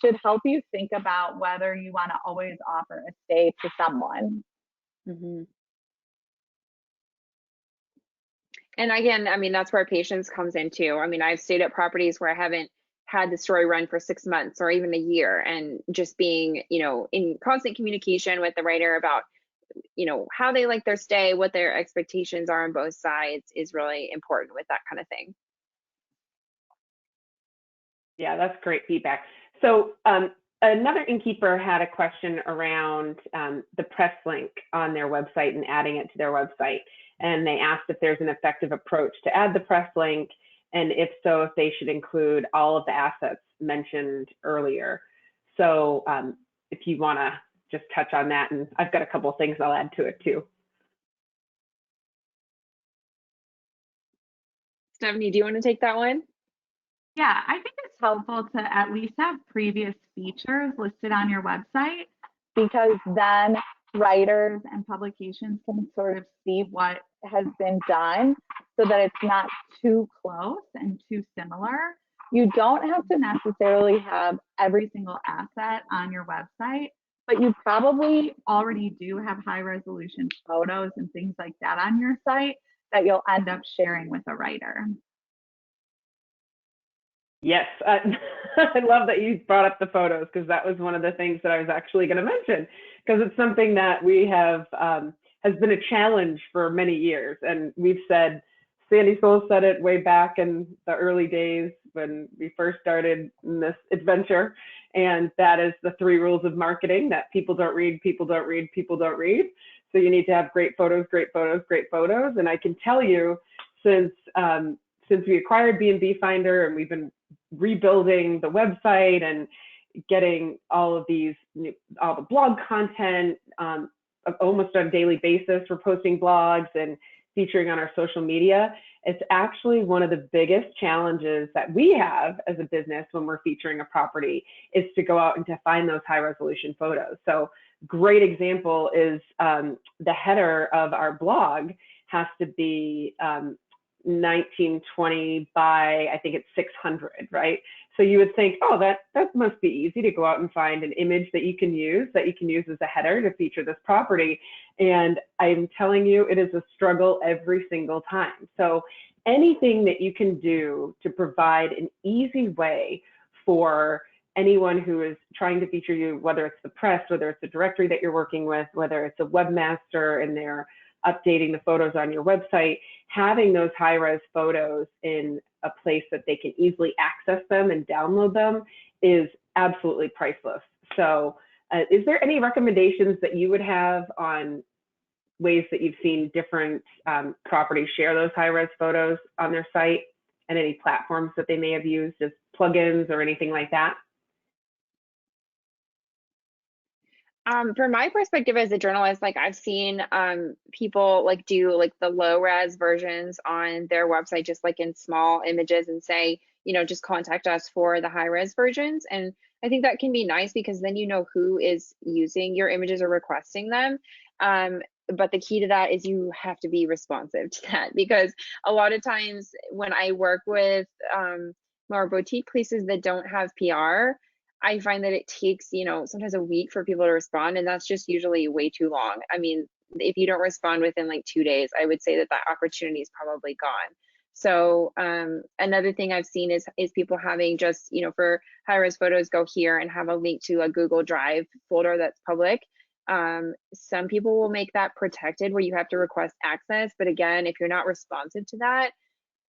should help you think about whether you want to always offer a stay to someone. Mm-hmm. And again, that's where patience comes into. I've stayed at properties where I haven't had the story run for 6 months or even a year, and just being, in constant communication with the writer about, how they like their stay, what their expectations are on both sides is really important with that kind of thing. Yeah, that's great feedback. So Another innkeeper had a question around the press link on their website and adding it to their website. And they asked if there's an effective approach to add the press link, and if so, if they should include all of the assets mentioned earlier. So if you want to just touch on that, and I've got a couple of things I'll add to it too. Stephanie, do you want to take that one? Yeah, I think it's helpful to at least have previous features listed on your website, because then writers and publications can sort of see what has been done so that it's not too close and too similar. You don't have to necessarily have every single asset on your website, but you probably already do have high resolution photos and things like that on your site that you'll end up sharing with a writer. Yes, I love that you brought up the photos, because that was one of the things that I was actually going to mention, because it's something that we have has been a challenge for many years. And we've said, Sandy Soul said it way back in the early days when we first started in this adventure, and that is the 3 rules of marketing: that people don't read, people don't read, people don't read. So you need to have great photos, great photos, great photos. And I can tell you, since we acquired BnB Finder and we've been rebuilding the website and getting all of these all the blog content almost on a daily basis. We're posting blogs and featuring on our social media. It's actually one of the biggest challenges that we have as a business when we're featuring a property, is to go out and to find those high resolution photos. So great example is the header of our blog has to be 1920 by, I think it's 600, right? So you would think, oh, that must be easy to go out and find an image that you can use as a header to feature this property. And I'm telling you, it is a struggle every single time. So anything that you can do to provide an easy way for anyone who is trying to feature you, whether it's the press, whether it's a directory that you're working with, whether it's a webmaster and they're updating the photos on your website, having those high-res photos in a place that they can easily access them and download them is absolutely priceless. So is there any recommendations that you would have on ways that you've seen different properties share those high-res photos on their site, and any platforms that they may have used as plugins or anything like that? From my perspective as a journalist, like I've seen people like do like the low res versions on their website, just like in small images, and say, just contact us for the high res versions. And I think that can be nice, because then you know who is using your images or requesting them. But the key to that is you have to be responsive to that, because a lot of times when I work with more boutique places that don't have PR, I find that it takes, sometimes a week for people to respond, and that's just usually way too long. I mean, if you don't respond within like 2 days, I would say that opportunity is probably gone. So another thing I've seen is people having just, for high-res photos, go here and have a link to a Google Drive folder that's public. Some people will make that protected where you have to request access. But again, if you're not responsive to that,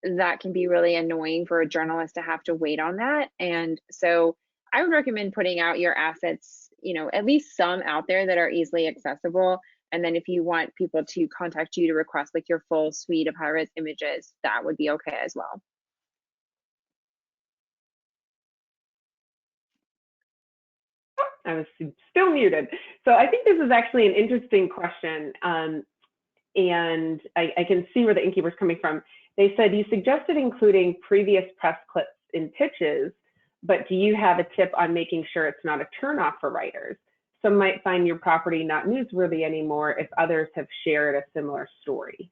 that can be really annoying for a journalist to have to wait on that. And so I would recommend putting out your assets, at least some out there that are easily accessible. And then if you want people to contact you to request like your full suite of high-res images, that would be okay as well. I was still muted. So I think this is actually an interesting question. And I can see where the innkeeper's coming from. They said, you suggested including previous press clips in pitches, but do you have a tip on making sure it's not a turnoff for writers? Some might find your property not newsworthy anymore if others have shared a similar story.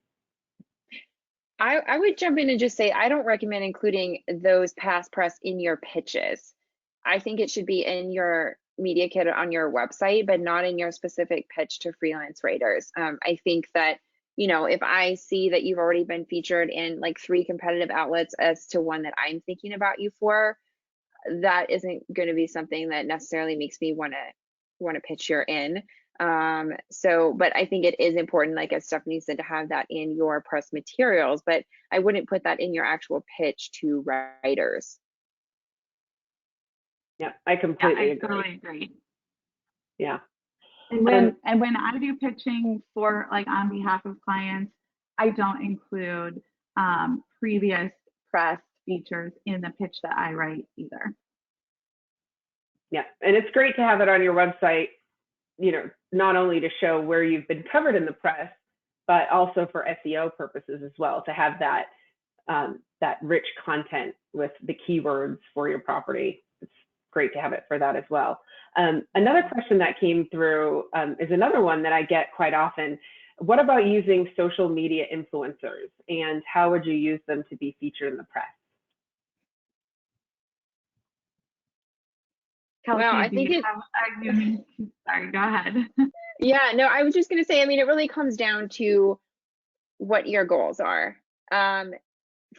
I would jump in and just say, I don't recommend including those past press in your pitches. I think it should be in your media kit on your website, but not in your specific pitch to freelance writers. I think that, if I see that you've already been featured in like 3 competitive outlets as to one that I'm thinking about you for, that isn't going to be something that necessarily makes me want to pitch you're in. But I think it is important, like as Stephanie said, to have that in your press materials, but I wouldn't put that in your actual pitch to writers. Yeah, I completely I agree. totally agree. Yeah. And when I do pitching for like on behalf of clients, I don't include previous press features in the pitch that I write either. Yeah, and it's great to have it on your website, you know, not only to show where you've been covered in the press, but also for SEO purposes as well, to have that that rich content with the keywords for your property. It's great to have it for that as well. Another question that came through is another one that I get quite often. What about using social media influencers, and how would you use them to be featured in the press? Kelsey, Well, I think it's, sorry, go ahead. yeah, no, I was just going to say, I mean, it really comes down to what your goals are.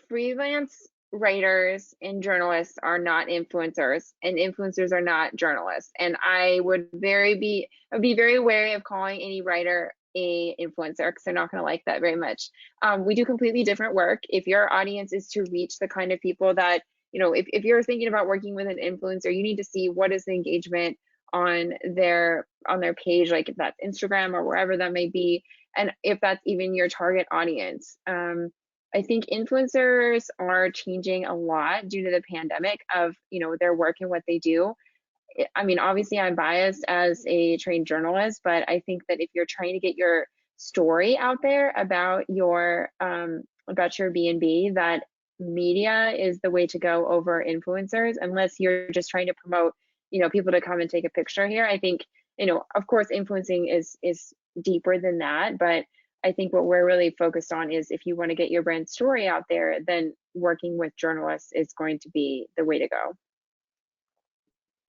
Freelance writers and journalists are not influencers, and influencers are not journalists. And I would be very wary of calling any writer a influencer, because they're not going to like that very much. We do completely different work. If your audience is to reach the kind of people that, you know, if you're thinking about working with an influencer, you need to see what is the engagement on their page, like if that's Instagram or wherever that may be, and if that's even your target audience. I think influencers are changing a lot due to the pandemic of, you know, their work and what they do. I mean, obviously I'm biased as a trained journalist, but I think that if you're trying to get your story out there about your BnB, that media is the way to go over influencers, unless you're just trying to promote, you know, people to come and take a picture here. I think, you know, of course, influencing is deeper than that, but I think what we're really focused on is, if you want to get your brand story out there, then working with journalists is going to be the way to go.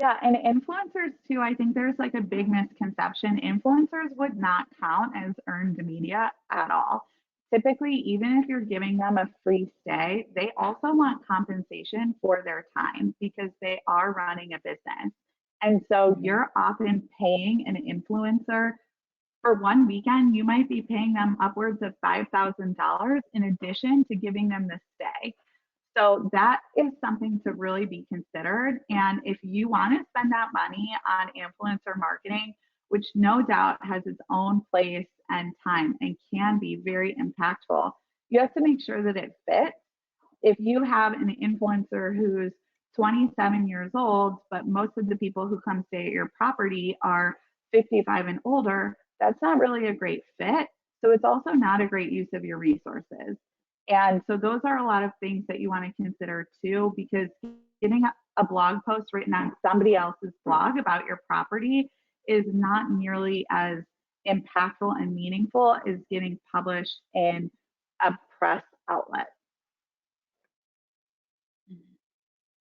Yeah, and influencers too, I think there's like a big misconception. Influencers would not count as earned media at all. Typically, even if you're giving them a free stay, they also want compensation for their time, because they are running a business. And so you're often paying an influencer for one weekend. You might be paying them upwards of $5,000 in addition to giving them the stay. So that is something to really be considered. And if you want to spend that money on influencer marketing, which no doubt has its own place and time and can be very impactful, you have to make sure that it fits. If you have an influencer who's 27 years old, but most of the people who come stay at your property are 55 and older, that's not really a great fit. So it's also not a great use of your resources. And so those are a lot of things that you want to consider too, because getting a blog post written on somebody else's blog about your property is not nearly as impactful and meaningful as getting published in a press outlet.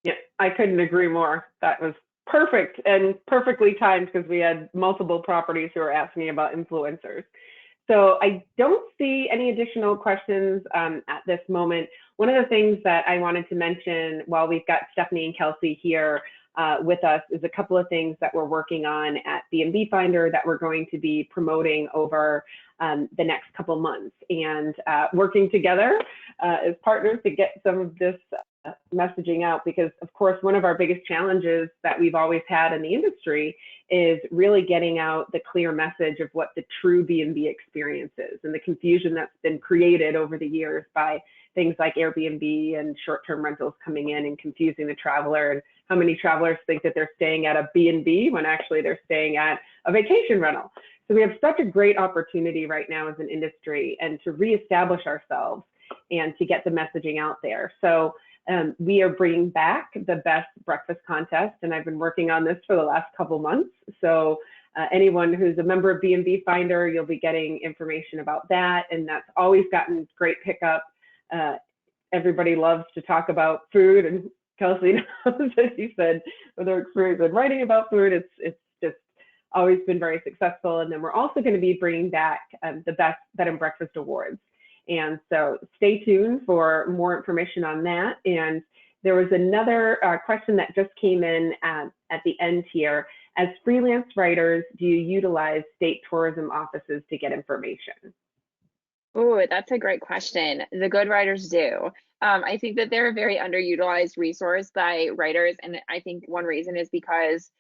Yeah, I couldn't agree more. That was perfect and perfectly timed, because we had multiple properties who were asking about influencers. So I don't see any additional questions at this moment. One of the things that I wanted to mention while we've got Stephanie and Kelsey here with us is a couple of things that we're working on at BnB Finder that we're going to be promoting over the next couple months, and working together as partners to get some of this messaging out, because of course one of our biggest challenges that we've always had in the industry is really getting out the clear message of what the true BnB experience is, and the confusion that's been created over the years by things like Airbnb and short-term rentals coming in and confusing the traveler, and how many travelers think that they're staying at a BnB when actually they're staying at a vacation rental. So we have such a great opportunity right now as an industry, and to reestablish ourselves and to get the messaging out there. So we are bringing back the best breakfast contest, and I've been working on this for the last couple months. So anyone who's a member of BnB Finder, you'll be getting information about that, and that's always gotten great pickup. Everybody loves to talk about food, and Kelsey knows, as you said, with our experience in writing about food, it's just always been very successful. And then we're also going to be bringing back the Best Bed and Breakfast Awards. And so stay tuned for more information on that. And there was another question that just came in at the end here. As freelance writers, do you utilize state tourism offices to get information? Oh, that's a great question. The good writers do. I think that they're a very underutilized resource by writers. And I think one reason is because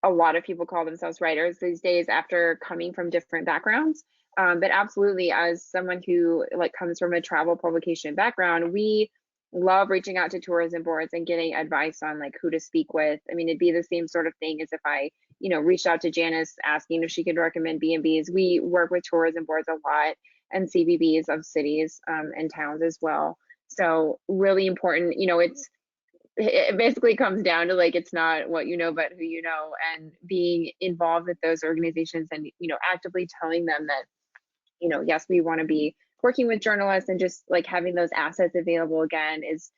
a lot of people call themselves writers these days after coming from different backgrounds. But absolutely, as someone who like comes from a travel publication background, we love reaching out to tourism boards and getting advice on like who to speak with. I mean, it'd be the same sort of thing as if I, reached out to Janice asking if she could recommend B&Bs. We work with tourism boards a lot and CBBs of cities and towns as well. So really important, it basically comes down to like it's not what you know but who you know, and being involved with those organizations and actively telling them that yes, we want to be working with journalists, and just like having those assets available again is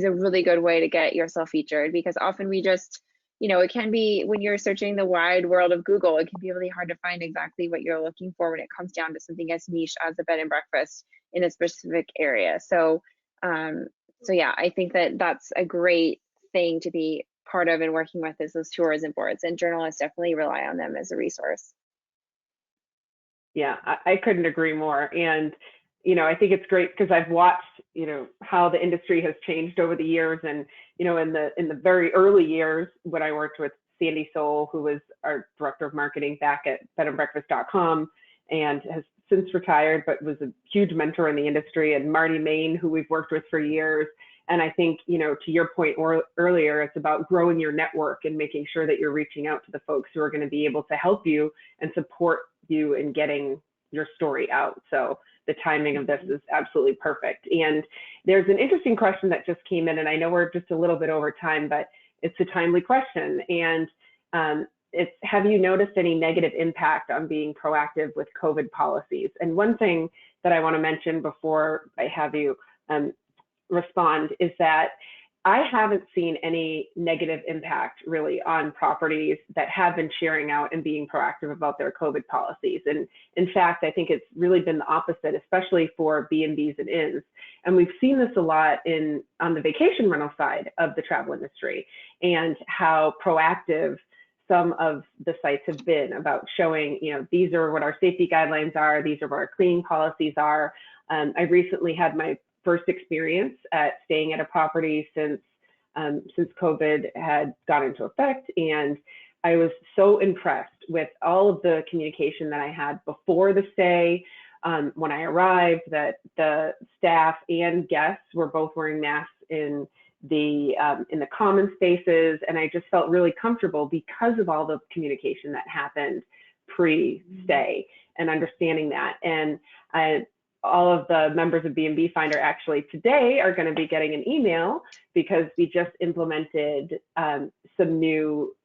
a really good way to get yourself featured, because often we just it can be, when you're searching the wide world of Google, it can be really hard to find exactly what you're looking for when it comes down to something as niche as a bed and breakfast in a specific area. So so yeah, I think that that's a great thing to be part of and working with, is those tourism boards, and journalists definitely rely on them as a resource. Yeah, I couldn't agree more. And, I think it's great because I've watched, how the industry has changed over the years. And, in the very early years when I worked with Sandy Soul, who was our director of marketing back at bedandbreakfast.com and has since retired, but was a huge mentor in the industry, and Marty Main, who we've worked with for years. And I think, to your point earlier, it's about growing your network and making sure that you're reaching out to the folks who are going to be able to help you and support you in getting your story out. So the timing of this is absolutely perfect. And there's an interesting question that just came in, and I know we're just a little bit over time, but it's a timely question. And it's, have you noticed any negative impact on being proactive with COVID policies? And one thing that I want to mention before I have you respond is that I haven't seen any negative impact really on properties that have been sharing out and being proactive about their COVID policies. And in fact, I think it's really been the opposite, especially for B&Bs and inns. And we've seen this a lot on the vacation rental side of the travel industry, and how proactive some of the sites have been about showing, these are what our safety guidelines are, these are what our cleaning policies are. I recently had my first experience at staying at a property since COVID had gone into effect, and I was so impressed with all of the communication that I had before the stay. When I arrived, that the staff and guests were both wearing masks in the common spaces, and I just felt really comfortable because of all the communication that happened pre-stay and understanding that. And all of the members of BnB Finder actually today are going to be getting an email, because we just implemented some new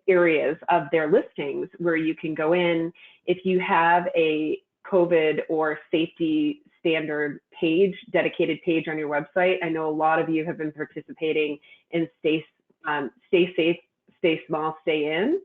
areas of their listings where you can go in if you have a COVID or safety standard page, dedicated page on your website. I know a lot of you have been participating in stay safe, stay small, stay in.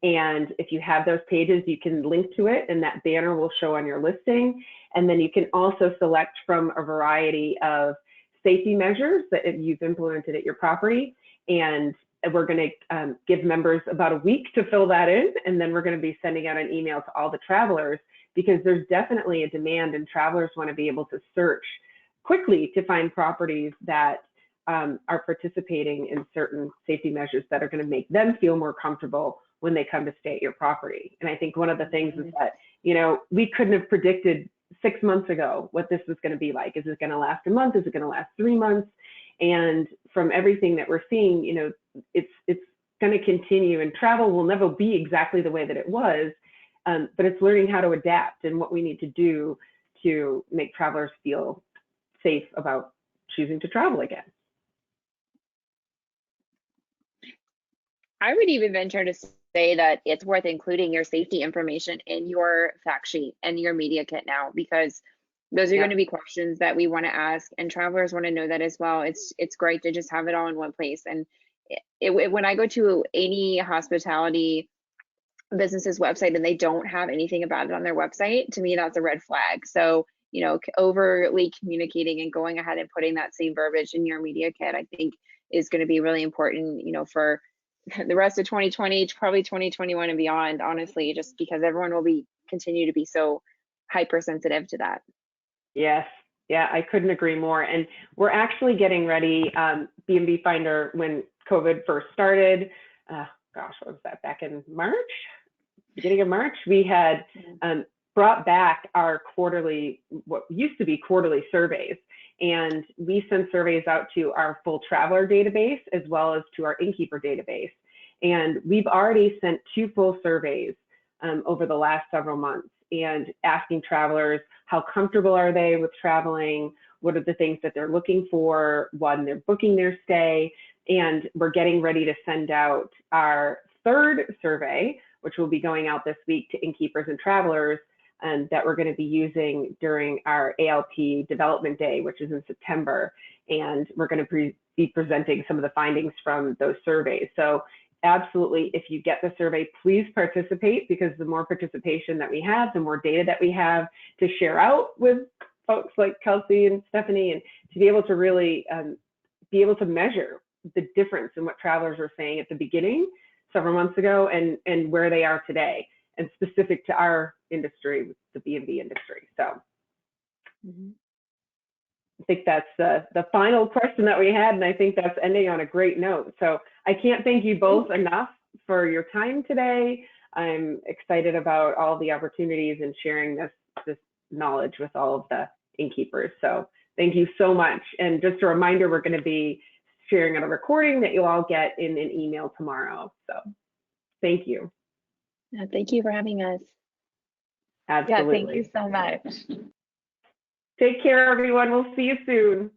And if you have those pages, you can link to it, and that banner will show on your listing. And then you can also select from a variety of safety measures that you've implemented at your property. And we're going to give members about a week to fill that in. And then we're going to be sending out an email to all the travelers, because there's definitely a demand, and travelers want to be able to search quickly to find properties that are participating in certain safety measures that are going to make them feel more comfortable when they come to stay at your property. And I think one of the things is that, we couldn't have predicted 6 months ago what this was going to be like. Is it going to last a month? Is it going to last 3 months? And from everything that we're seeing, it's going to continue, and travel will never be exactly the way that it was, but it's learning how to adapt and what we need to do to make travelers feel safe about choosing to travel again. I would even venture to say that it's worth including your safety information in your fact sheet and your media kit now, because those are going to be questions that we want to ask, and travelers want to know that as well. It's great to just have it all in one place. And when I go to any hospitality business's website and they don't have anything about it on their website, to me, that's a red flag. So, overly communicating and going ahead and putting that same verbiage in your media kit, I think is going to be really important, for the rest of 2020, probably 2021 and beyond, honestly, just because everyone will continue to be so hypersensitive to that. Yes, Yeah, I couldn't agree more. And we're actually getting ready, BnB Finder, when COVID first started, gosh, what was that, back in March? Beginning of March, we had brought back our quarterly, what used to be quarterly surveys. And we send surveys out to our full traveler database as well as to our innkeeper database. And we've already sent 2 full surveys over the last several months, and asking travelers how comfortable are they with traveling, what are the things that they're looking for when they're booking their stay. And we're getting ready to send out our 3rd survey, which will be going out this week to innkeepers and travelers, and that we're going to be using during our ALP development day, which is in September. And we're going to be presenting some of the findings from those surveys. So absolutely, if you get the survey, please participate, because the more participation that we have, the more data that we have to share out with folks like Kelsey and Stephanie, and to be able to really be able to measure the difference in what travelers were saying at the beginning several months ago and where they are today, and specific to our industry, the BnB industry. So I think that's the final question that we had, and I think that's ending on a great note. So I can't thank you both enough for your time today. I'm excited about all the opportunities and sharing this knowledge with all of the innkeepers. So thank you so much. And just a reminder, we're going to be sharing a recording that you'll all get in an email tomorrow. So thank you. Thank you for having us. Absolutely. Yeah, thank you so much. Take care, everyone. We'll see you soon.